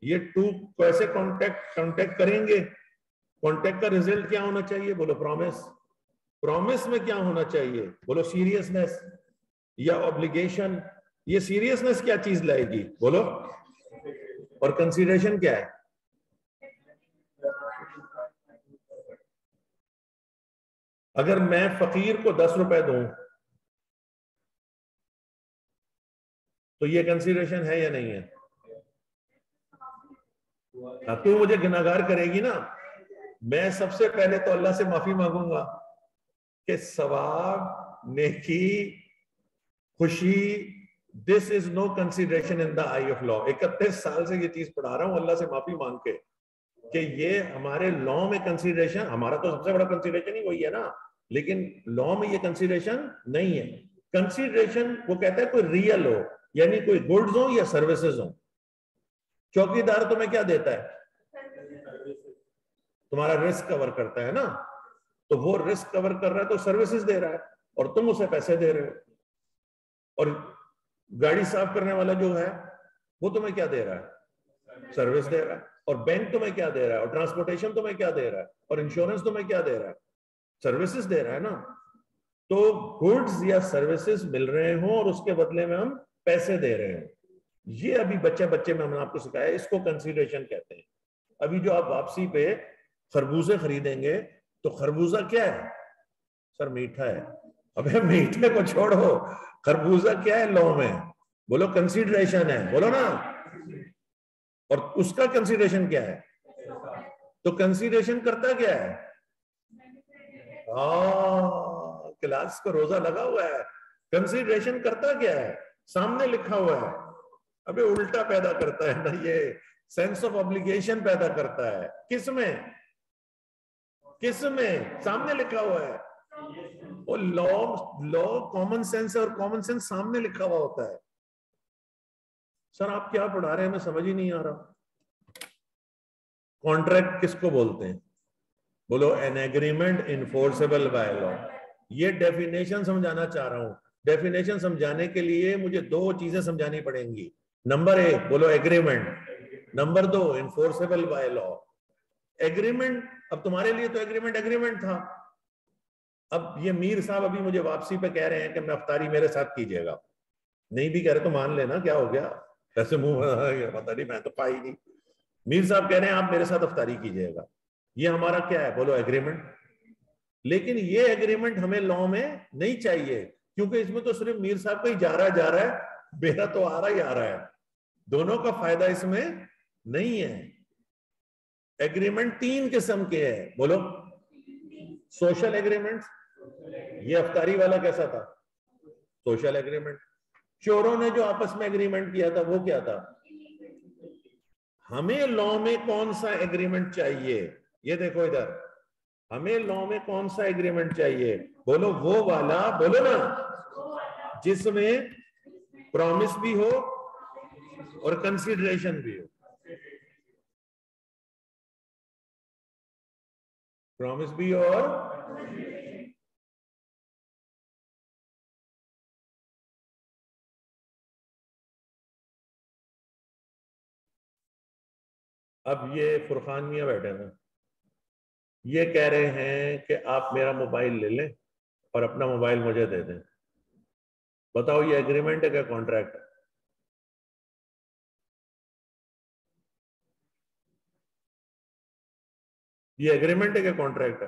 ये 2 कैसे कांटेक्ट करेंगे? कांटेक्ट का रिजल्ट क्या होना चाहिए, बोलो प्रॉमिस। प्रॉमिस में क्या होना चाहिए, बोलो सीरियसनेस या ऑब्लिगेशन। ये सीरियसनेस क्या चीज लाएगी, बोलो। और कंसीडरेशन क्या है? अगर मैं फकीर को 10 रुपए दूं, तो ये कंसीडरेशन है या नहीं है? तू मुझे गुनाहगार करेगी ना, मैं सबसे पहले तो अल्लाह से माफी मांगूंगा कि सवाब, नेकी, खुशी, this is no consideration in the eye of law. 31 साल से ये चीज पढ़ा रहा हूं अल्लाह से माफी मांग के कि ये हमारे लॉ में कंसीडरेशन, हमारा तो सबसे बड़ा कंसीडरेशन ही वही है ना, लेकिन लॉ में ये कंसीडरेशन नहीं है। कंसीडरेशन वो कहता है कोई रियल हो, यानी कोई गुड्स हो या सर्विसेज हो। चौकीदार तुम्हें क्या देता है? तुम्हारा रिस्क कवर करता है ना, तो वो रिस्क कवर कर रहा है तो सर्विसेज दे रहा है, और तुम उसे पैसे दे रहे हो। और गाड़ी साफ करने वाला जो है वो तुम्हें क्या दे रहा है? सर्विस दे रहा है। और बैंक तुम्हें क्या दे रहा है? और ट्रांसपोर्टेशन तुम्हें क्या दे रहा है? और इंश्योरेंस तुम्हें क्या दे रहा है? सर्विसेज दे रहा है ना। तो गुड्स या सर्विसेज मिल रहे हो और उसके बदले में हम पैसे दे रहे हैं। ये अभी बच्चे बच्चे में हमने आपको सिखाया, इसको कंसीडरेशन कहते हैं। अभी जो आप वापसी पे खरबूजे खरीदेंगे तो खरबूजा क्या है? सर मीठा है। अबे मीठे को छोड़ो, खरबूजा क्या है लॉ में? बोलो कंसीडरेशन है, बोलो ना। और उसका कंसीडरेशन क्या है? तो कंसीडरेशन करता क्या है? क्लास को रोजा लगा हुआ है। कंसीडरेशन करता क्या है? सामने लिखा हुआ है। अबे उल्टा पैदा करता है ना ये, सेंस ऑफ ऑब्लिगेशन पैदा करता है। किसमें? किसमें? सामने लिखा हुआ है। वो लॉ कॉमन सेंस है और कॉमन सेंस सामने लिखा हुआ होता है। सर आप क्या पढ़ा रहे हैं, मैं समझ ही नहीं आ रहा। कॉन्ट्रैक्ट किसको बोलते हैं? बोलो an agreement enforceable bye law. ये डेफिनेशन समझाना चाह रहा हूं। डेफिनेशन समझाने के लिए मुझे दो चीजें समझानी पड़ेंगी। नंबर एक बोलो एग्रीमेंट, नंबर दो इनफोर्सेबल बाय लॉ। एग्रीमेंट, अब तुम्हारे लिए तो एग्रीमेंट एग्रीमेंट था। अब ये मीर साहब अभी मुझे वापसी पे कह रहे हैं कि मैं अफ्तारी मेरे साथ कीजिएगा। नहीं भी कह रहे तो मान लेना, क्या हो गया ऐसे मुंह पता नहीं, मैं तो पाई नहीं। मीर साहब कह रहे हैं आप मेरे साथ अफ्तारी कीजिएगा, ये हमारा क्या है? बोलो एग्रीमेंट। लेकिन ये एग्रीमेंट हमें लॉ में नहीं चाहिए, क्योंकि इसमें तो सिर्फ मीर साहब का ही जा रहा है, मेरा तो आ रहा है। दोनों का फायदा इसमें नहीं है। एग्रीमेंट तीन किस्म के हैं, बोलो। सोशल एग्रीमेंट, ये अफ्तारी वाला कैसा था? Social agreement. चोरों ने जो आपस में एग्रीमेंट किया था वो क्या था? हमें लॉ में कौन सा एग्रीमेंट चाहिए? ये देखो इधर, हमें लॉ में कौन सा एग्रीमेंट चाहिए? बोलो वो वाला, बोलो ना, जिसमें प्रॉमिस भी हो और कंसीडरेशन भी हो। प्रॉमिस भी और अब ये फुरखान मियां बैठे हैं, ये कह रहे हैं कि आप मेरा मोबाइल ले लें और अपना मोबाइल मुझे दे दें। बताओ ये एग्रीमेंट है क्या कॉन्ट्रैक्ट है? ये एग्रीमेंट है क्या कॉन्ट्रैक्ट है?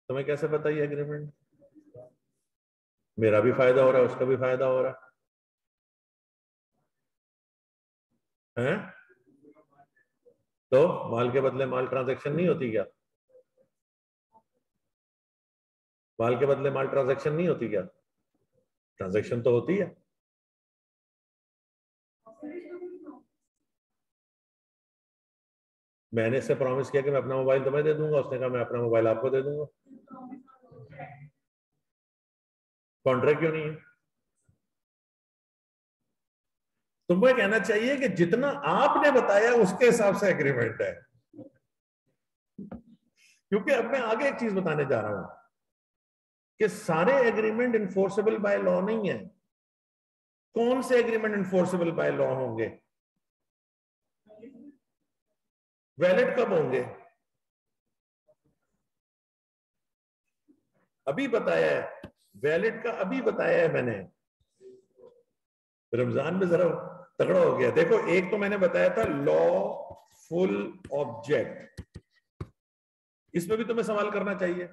तुम्हें कैसे पता ये एग्रीमेंट? मेरा भी फायदा हो रहा है, उसका भी फायदा हो रहा है, हैं? तो माल के बदले माल ट्रांजैक्शन नहीं होती क्या? माल के बदले माल ट्रांजैक्शन नहीं होती क्या? ट्रांजैक्शन तो होती है। मैंने इससे प्रॉमिस किया कि मैं अपना मोबाइल तुम्हें दे दूंगा, उसने कहा मैं अपना मोबाइल आपको दे दूंगा। कॉन्ट्रैक्ट क्यों नहीं है? तुम्हें कहना चाहिए कि जितना आपने बताया उसके हिसाब से एग्रीमेंट है। क्योंकि अब मैं आगे एक चीज बताने जा रहा हूं कि सारे एग्रीमेंट इन्फोर्सेबल बाय लॉ नहीं है। कौन से एग्रीमेंट इन्फोर्सेबल बाय लॉ होंगे? वैलिड कब होंगे? अभी बताया है, वैलिड का अभी बताया है मैंने। रमजान में जरा तगड़ा हो गया। देखो एक तो मैंने बताया था लॉ फुल ऑब्जेक्ट, इसमें भी तुम्हें सवाल करना चाहिए।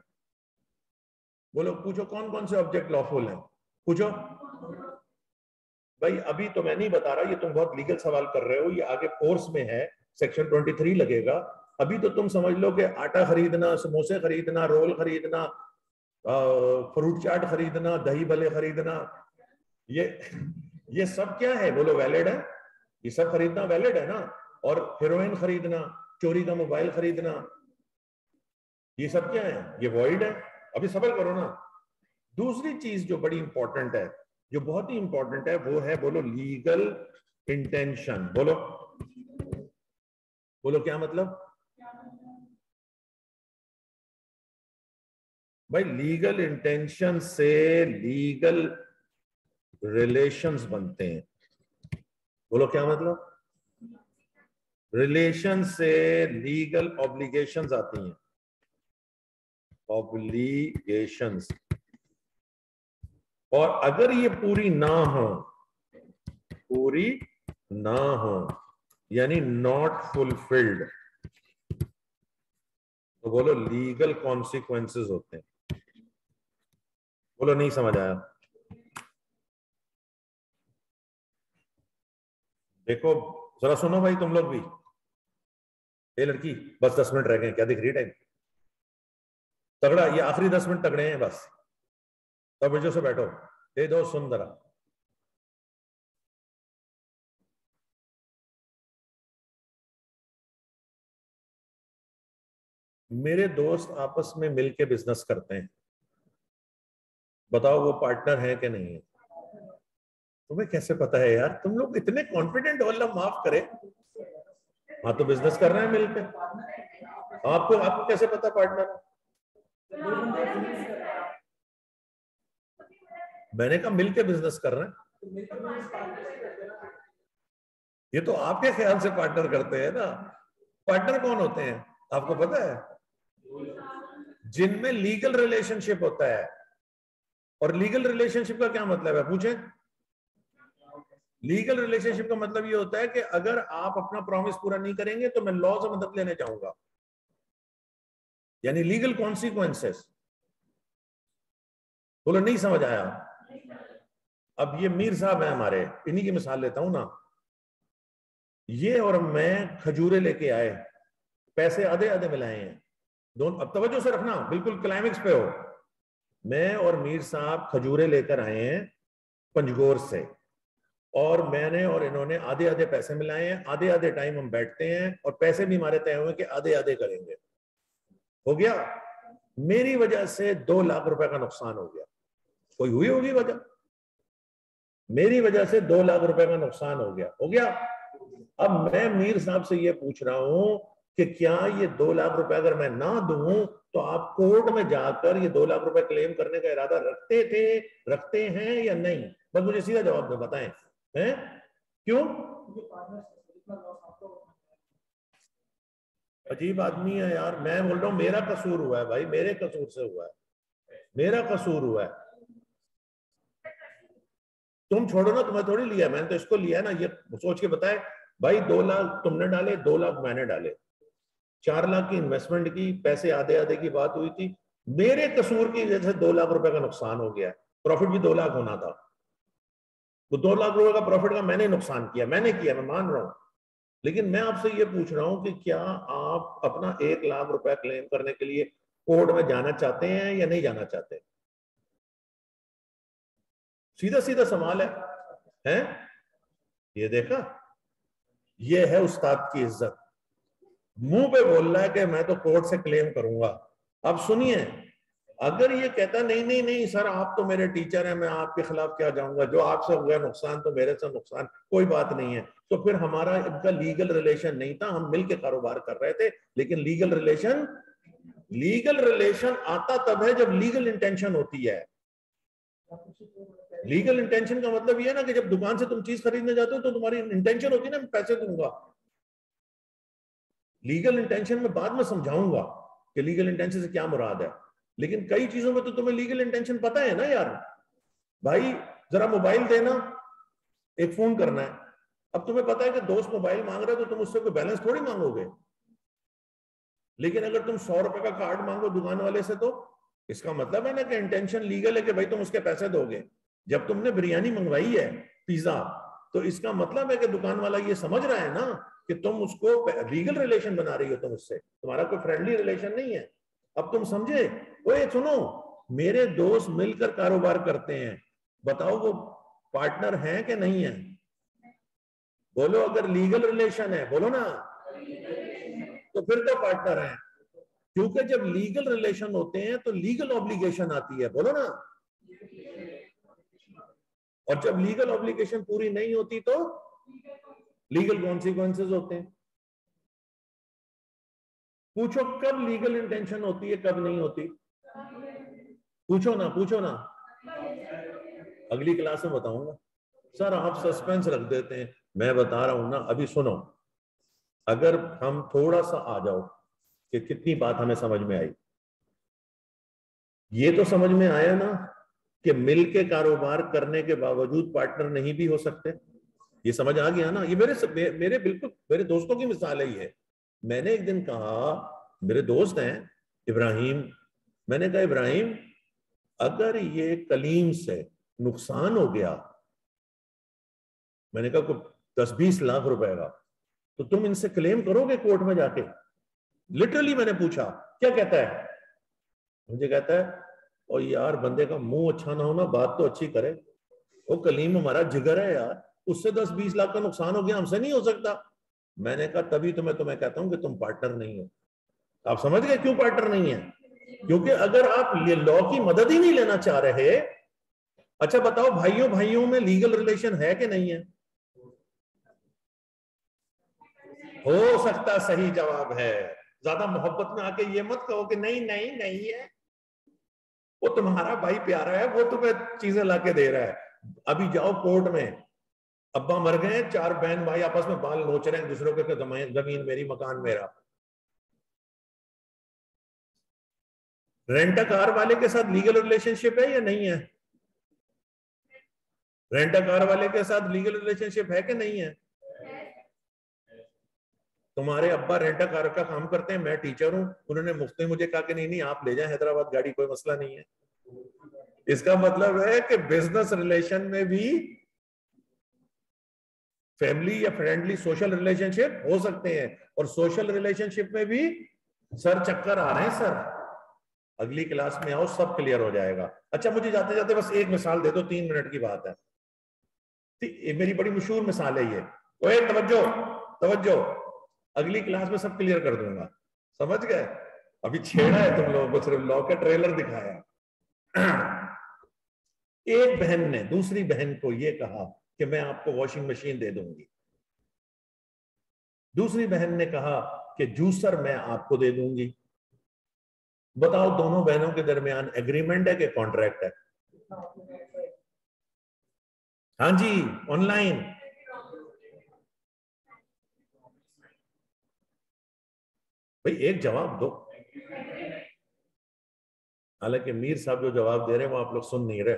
बोलो, पूछो कौन कौन से ऑब्जेक्ट लॉफुल हैं, पूछो। भाई अभी तो मैं नहीं बता रहा, ये तुम बहुत लीगल सवाल कर रहे हो, ये आगे कोर्स में है, सेक्शन 23 लगेगा। अभी तो तुम समझ लो कि आटा खरीदना, समोसे खरीदना, रोल खरीदना, फ्रूट चाट खरीदना, दही भले खरीदना, ये ये सब क्या है? बोलो वैलिड है? ये सब खरीदना वैलिड है ना? और हेरोइन खरीदना, चोरी का मोबाइल खरीदना, ये सब क्या है? ये वॉइड है। अभी सबर करो ना। दूसरी चीज जो बड़ी इंपॉर्टेंट है, जो बहुत ही इंपॉर्टेंट है, वो है बोलो लीगल इंटेंशन। बोलो, बोलो क्या मतलब? भाई लीगल इंटेंशन से लीगल रिलेशंस बनते हैं। बोलो क्या मतलब? रिलेशन से लीगल ऑब्लिगेशंस आती हैं, ऑब्लिगेशंस। और अगर ये पूरी ना हो, पूरी ना हो यानी नॉट फुलफिल्ड, तो बोलो लीगल कॉन्सिक्वेंसेस होते हैं। बोलो नहीं समझ आया? देखो जरा सुनो भाई तुम लोग भी। ये लड़की, बस 10 मिनट रह गए, क्या दिख रही है टाइम? तगड़ा, ये आखिरी 10 मिनट तगड़े हैं बस। तवज्जो से बैठो। ये दो सुन जरा। मेरे दोस्त आपस में मिलके बिजनेस करते हैं, बताओ वो पार्टनर है कि नहीं है? तुम्हें कैसे पता है यार? तुम लोग इतने कॉन्फिडेंट हो, अल्लाह माफ करे। हाँ तो बिजनेस कर रहे हैं मिलके। आपको आपको कैसे पता पार्टनर? मैंने कहा मिलके बिजनेस कर रहे हैं। ये तो आपके ख्याल से पार्टनर करते हैं ना। पार्टनर कौन होते हैं आपको पता है? जिनमें लीगल रिलेशनशिप होता है। और लीगल रिलेशनशिप का क्या मतलब है पूछे? लीगल रिलेशनशिप का मतलब ये होता है कि अगर आप अपना प्रॉमिस पूरा नहीं करेंगे तो मैं लॉ से मदद लेने चाहूंगा, यानी लीगल कॉन्सिक्वेंसेस। बोलो नहीं समझ आया? अब ये मीर साहब है हमारे, इन्हीं की मिसाल लेता हूं ना। ये और मैं खजूरे लेके आए, पैसे आधे आधे मिलाए हैं दोनों। अब तवज्जो से रखना, बिल्कुल क्लाइमेक्स पे हो। मैं और मीर साहब खजूरे लेकर आए हैं पंजगोर से, और मैंने और इन्होंने आधे आधे पैसे मिलाए हैं। आधे आधे टाइम हम बैठते हैं और पैसे भी हमारे तय हुए कि आधे आधे करेंगे। हो गया। मेरी वजह से 2 लाख रुपए का नुकसान हो गया। कोई हुई होगी वजह? मेरी वजह से 2 लाख रुपए का नुकसान हो गया। हो गया। अब मैं मीर साहब से ये पूछ रहा हूं कि क्या ये 2 लाख रुपए अगर मैं ना दूं तो आप कोर्ट में जाकर ये 2 लाख रुपए क्लेम करने का इरादा रखते थे, रखते हैं या नहीं? बस मुझे सीधा जवाब दे, बताएं। हैं? क्यों? अजीब आदमी है यार। मैं बोल रहा हूं मेरा कसूर हुआ है भाई, मेरे कसूर से हुआ है, मेरा कसूर हुआ है। तुम छोड़ो ना, तुम्हें थोड़ी लिया, मैंने तो इसको लिया है ना। ये सोच के बताए भाई, 2 लाख तुमने डाले, 2 लाख मैंने डाले, 4 लाख की इन्वेस्टमेंट की, पैसे आधे आधे की बात हुई थी। मेरे कसूर की वजह से 2 लाख रुपए का नुकसान हो गया। प्रॉफिट भी 2 लाख होना था। वो 2 लाख रुपए का प्रॉफिट का मैंने नुकसान किया, मैंने किया, मैं मान रहा हूं। लेकिन मैं आपसे ये पूछ रहा हूं कि क्या आप अपना 1 लाख रुपए क्लेम करने के लिए कोर्ट में जाना चाहते हैं या नहीं जाना चाहते? सीधा सीधा सवाल है। हैं? ये देखा, ये है उस्ताद की इज्जत। मुंह पे बोल रहा है कि मैं तो कोर्ट से क्लेम करूंगा। अब सुनिए, अगर ये कहता नहीं नहीं नहीं सर आप तो मेरे टीचर हैं, मैं आपके खिलाफ क्या जाऊंगा, जो आपसे हुआ नुकसान तो मेरे से नुकसान, कोई बात नहीं है, तो फिर हमारा इनका लीगल रिलेशन नहीं था, हम मिलके कारोबार कर रहे थे। लेकिन लीगल रिलेशन आता तब है जब लीगल इंटेंशन होती है। लीगल इंटेंशन का मतलब ये है ना कि जब दुकान से तुम चीज खरीदने जाते हो तो तुम्हारी इंटेंशन होती है ना मैं पैसे दूंगा। लीगल इंटेंशन में बाद में समझाऊंगा कि लीगल इंटेंशन से क्या मुराद है। लेकिन कई चीजों में तो तुम्हें लीगल इंटेंशन पता है ना यार। भाई जरा मोबाइल देना, एक फोन करना है। अब तुम्हें पता है कि दोस्त मोबाइल मांग रहा है तो तुम उससे कोई बैलेंस थोड़ी मांगोगे। लेकिन अगर तुम 100 रुपए का कार्ड मांगो दुकान वाले से तो इसका मतलब है ना कि इंटेंशन लीगल है कि भाई तुम उसके पैसे दोगे। जब तुमने बिरयानी मंगवाई है, पिज्जा, तो इसका मतलब है कि दुकान वाला ये समझ रहा है ना कि तुम उसको लीगल रिलेशन बना रही हो, तुम उससे, तुम्हारा कोई फ्रेंडली रिलेशन नहीं है। अब तुम समझे? ओए सुनो, मेरे दोस्त मिलकर कारोबार करते हैं, बताओ वो पार्टनर हैं कि नहीं है? बोलो अगर लीगल रिलेशन है, बोलो ना, तो फिर तो पार्टनर है। क्योंकि जब लीगल रिलेशन होते हैं तो लीगल ऑब्लिगेशन आती है, बोलो ना। और जब लीगल ऑब्लिगेशन पूरी नहीं होती तो लीगल कॉन्सिक्वेंसेस होते हैं। पूछो कब लीगल इंटेंशन होती है, कब नहीं होती? पूछो ना, पूछो ना। अगली क्लास में बताऊंगा। सर आप सस्पेंस रख देते हैं, मैं बता रहा हूं ना, अभी सुनो। अगर हम थोड़ा सा आ जाओ कि कितनी बात हमें समझ में आई। ये तो समझ में आया ना कि मिल के कारोबार करने के बावजूद पार्टनर नहीं भी हो सकते। ये समझ आ गया ना। ये मेरे बिल्कुल मेरे दोस्तों की मिसाल ही है। मैंने एक दिन कहा, मेरे दोस्त हैं इब्राहिम, मैंने कहा इब्राहिम अगर ये कलीम से नुकसान हो गया, मैंने कहा 10-20 लाख रुपए का, तो तुम इनसे क्लेम करोगे कोर्ट में जाके? लिटरली मैंने पूछा क्या कहता है? मुझे कहता है और यार बंदे का मुंह अच्छा ना हो ना, बात तो अच्छी करे। वो कलीम हमारा जिगर है यार, उससे 10-20 लाख का नुकसान हो गया, हमसे नहीं हो सकता। मैंने कहा तभी तो मैं तुम्हें कहता हूं कि तुम पार्टनर नहीं हो। आप समझ गए क्यों पार्टनर नहीं है? क्योंकि अगर आप लॉ की मदद ही नहीं लेना चाह रहे। अच्छा बताओ, भाइयों भाइयों में लीगल रिलेशन है कि नहीं है? हो सकता सही जवाब है। ज्यादा मोहब्बत में आके ये मत कहो कि नहीं नहीं नहीं है। वो तुम्हारा भाई प्यारा है, वो तुम्हें चीजें लाके दे रहा है। अभी जाओ कोर्ट में, अब्बा मर गए, 4 बहन भाई आपस में बाल नोच रहे हैं दूसरों के, जमीन मेरी मकान मेरा। रेंट कार वाले के साथ लीगल रिलेशनशिप है या नहीं है? रेंट कार वाले के साथ लीगल रिलेशनशिप है कि नहीं है? तुम्हारे अब्बा रेंट कार का काम करते हैं, मैं टीचर हूं, उन्होंने मुफ्त में मुझे कहा कि नहीं नहीं आप ले जाएं हैदराबाद गाड़ी, कोई मसला नहीं है। इसका मतलब है कि बिजनेस रिलेशन में भी फैमिली या फ्रेंडली सोशल रिलेशनशिप हो सकते हैं, और सोशल रिलेशनशिप में भी सर चक्कर आ रहे हैं सर। अगली क्लास में आओ, सब क्लियर हो जाएगा। अच्छा मुझे जाते जाते बस एक मिसाल दे दो, 3 मिनट की बात है। मेरी बड़ी मशहूर मिसाल है ये। ओए तवज्जो तवज्जो, अगली क्लास में सब क्लियर कर दूंगा, समझ गए? अभी छेड़ा है तुम लोगों को, सिर्फ लॉ का ट्रेलर दिखाया। एक बहन ने दूसरी बहन को यह कहा कि मैं आपको वॉशिंग मशीन दे दूंगी। दूसरी बहन ने कहा कि जूसर मैं आपको दे दूंगी। बताओ दोनों बहनों के दरमियान एग्रीमेंट है कि कॉन्ट्रैक्ट है? हाँ जी, ऑनलाइन। भाई एक जवाब दो। हालांकि मीर साहब जो जवाब दे रहे हैं वो आप लोग सुन नहीं रहे।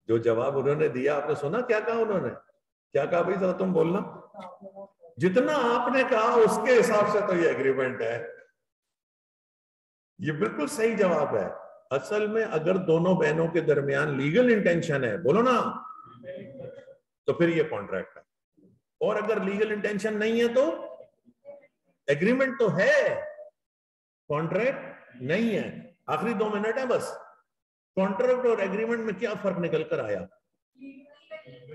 जो जवाब उन्होंने दिया आपने सुना? क्या कहा उन्होंने? क्या कहा भाई, जरा तुम बोलना। जितना आपने कहा उसके हिसाब से तो ये एग्रीमेंट है। ये बिल्कुल सही जवाब है। असल में अगर दोनों बहनों के दरमियान लीगल इंटेंशन है, बोलो ना, तो फिर ये कॉन्ट्रैक्ट है। और अगर लीगल इंटेंशन नहीं है तो एग्रीमेंट तो है, कॉन्ट्रैक्ट नहीं है। आखिरी 2 मिनट है बस। कॉन्ट्रैक्ट और एग्रीमेंट में क्या फर्क निकल कर आया?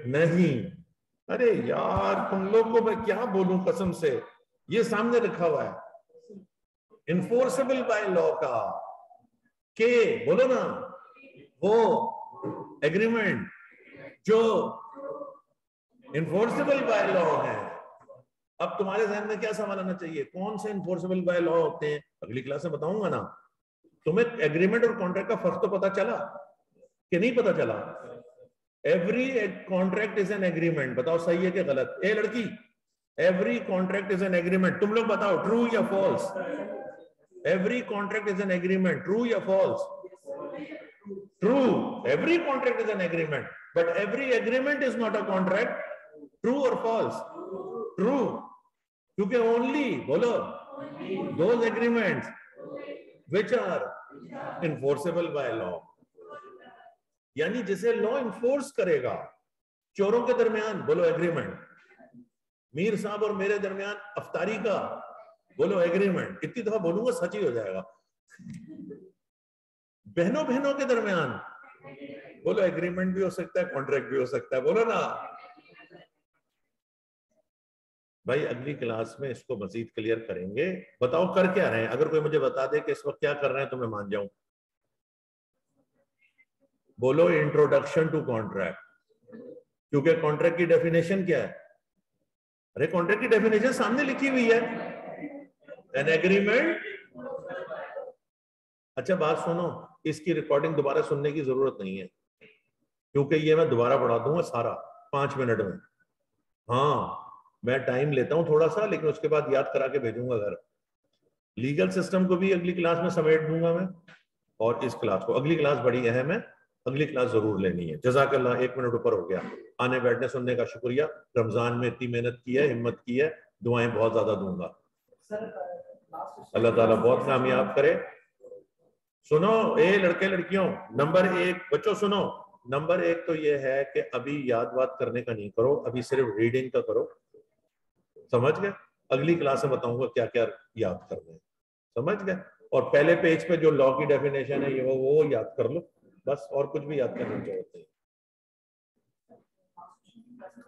नहीं। अरे यार तुम लोग को मैं क्या बोलूं कसम से, ये सामने लिखा हुआ है इन्फोर्सेबल बाय लॉ का, के बोलो ना, वो एग्रीमेंट जो इन्फोर्सेबल बाय लॉ है। अब तुम्हारे जहन में क्या सवाल आना चाहिए, कौन से इन्फोर्सेबल बाय लॉ होते हैं? अगली क्लास में बताऊंगा ना। तुम्हें एग्रीमेंट और कॉन्ट्रैक्ट का फर्क तो पता चला कि नहीं पता चला? Every contract is an agreement. बताओ सही है कि गलत? ए लड़की, every contract is an agreement. तुम लोग बताओ ट्रू या false? Every contract is an agreement, true या false? True. Every contract is an agreement, but every agreement is not a contract. True और फॉल्स? ट्रू, क्योंकि ओनली बोलो those agreements which are enforceable by law, यानी जिसे लॉ इन्फोर्स करेगा। चोरों के दरमियान बोलो एग्रीमेंट, मीर साहब और मेरे दरमियान अफ्तारी का बोलो एग्रीमेंट। इतनी दफा बोलूंगा सच ही हो जाएगा। बहनों बहनों के दरमियान बोलो एग्रीमेंट भी हो सकता है, कॉन्ट्रैक्ट भी हो सकता है, बोलो ना भाई। अगली क्लास में इसको मजीद क्लियर करेंगे। बताओ कर क्या रहे हैं? अगर कोई मुझे बता दे कि इस वक्त क्या कर रहे हैं तो मैं मान जाऊं। बोलो इंट्रोडक्शन टू कॉन्ट्रैक्ट, क्योंकि कॉन्ट्रैक्ट की डेफिनेशन क्या है? अरे कॉन्ट्रैक्ट की डेफिनेशन सामने लिखी हुई है, एन एग्रीमेंट अच्छा बात सुनो, इसकी रिकॉर्डिंग दोबारा सुनने की जरूरत नहीं है, क्योंकि ये मैं दोबारा पढ़ा दूंगा सारा 5 मिनट में। हाँ मैं टाइम लेता हूँ थोड़ा सा, लेकिन उसके बाद याद करा के भेजूंगा घर। लीगल सिस्टम को भी अगली क्लास में समेट दूंगा मैं, और इस क्लास को, अगली क्लास बड़ी अहम है, अगली क्लास जरूर लेनी है। जज़ाकल्लाह, 1 मिनट ऊपर हो गया। आने बैठने सुनने का शुक्रिया। रमजान में इतनी मेहनत की है, हिम्मत की है, दुआएं बहुत ज्यादा दूंगा। अल्लाह ताला बहुत कामयाब करे। सुनो ए लड़के लड़कियों, नंबर 1 बच्चों सुनो, नंबर 1 तो ये है कि अभी याद वाद करने का नहीं करो, अभी सिर्फ रीडिंग का करो। समझ गए? अगली क्लास में बताऊंगा क्या क्या याद करना है। समझ गए? और पहले पेज पे जो लॉ की डेफिनेशन है ये वो याद कर लो बस, और कुछ भी याद करने की जरूरत नहीं।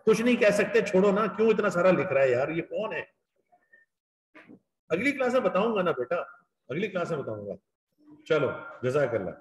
कुछ नहीं कह सकते, छोड़ो ना, क्यों इतना सारा लिख रहा है यार, ये कौन है? अगली क्लास में बताऊंगा ना बेटा, अगली क्लास में बताऊंगा। चलो जज़ाकल्लाह।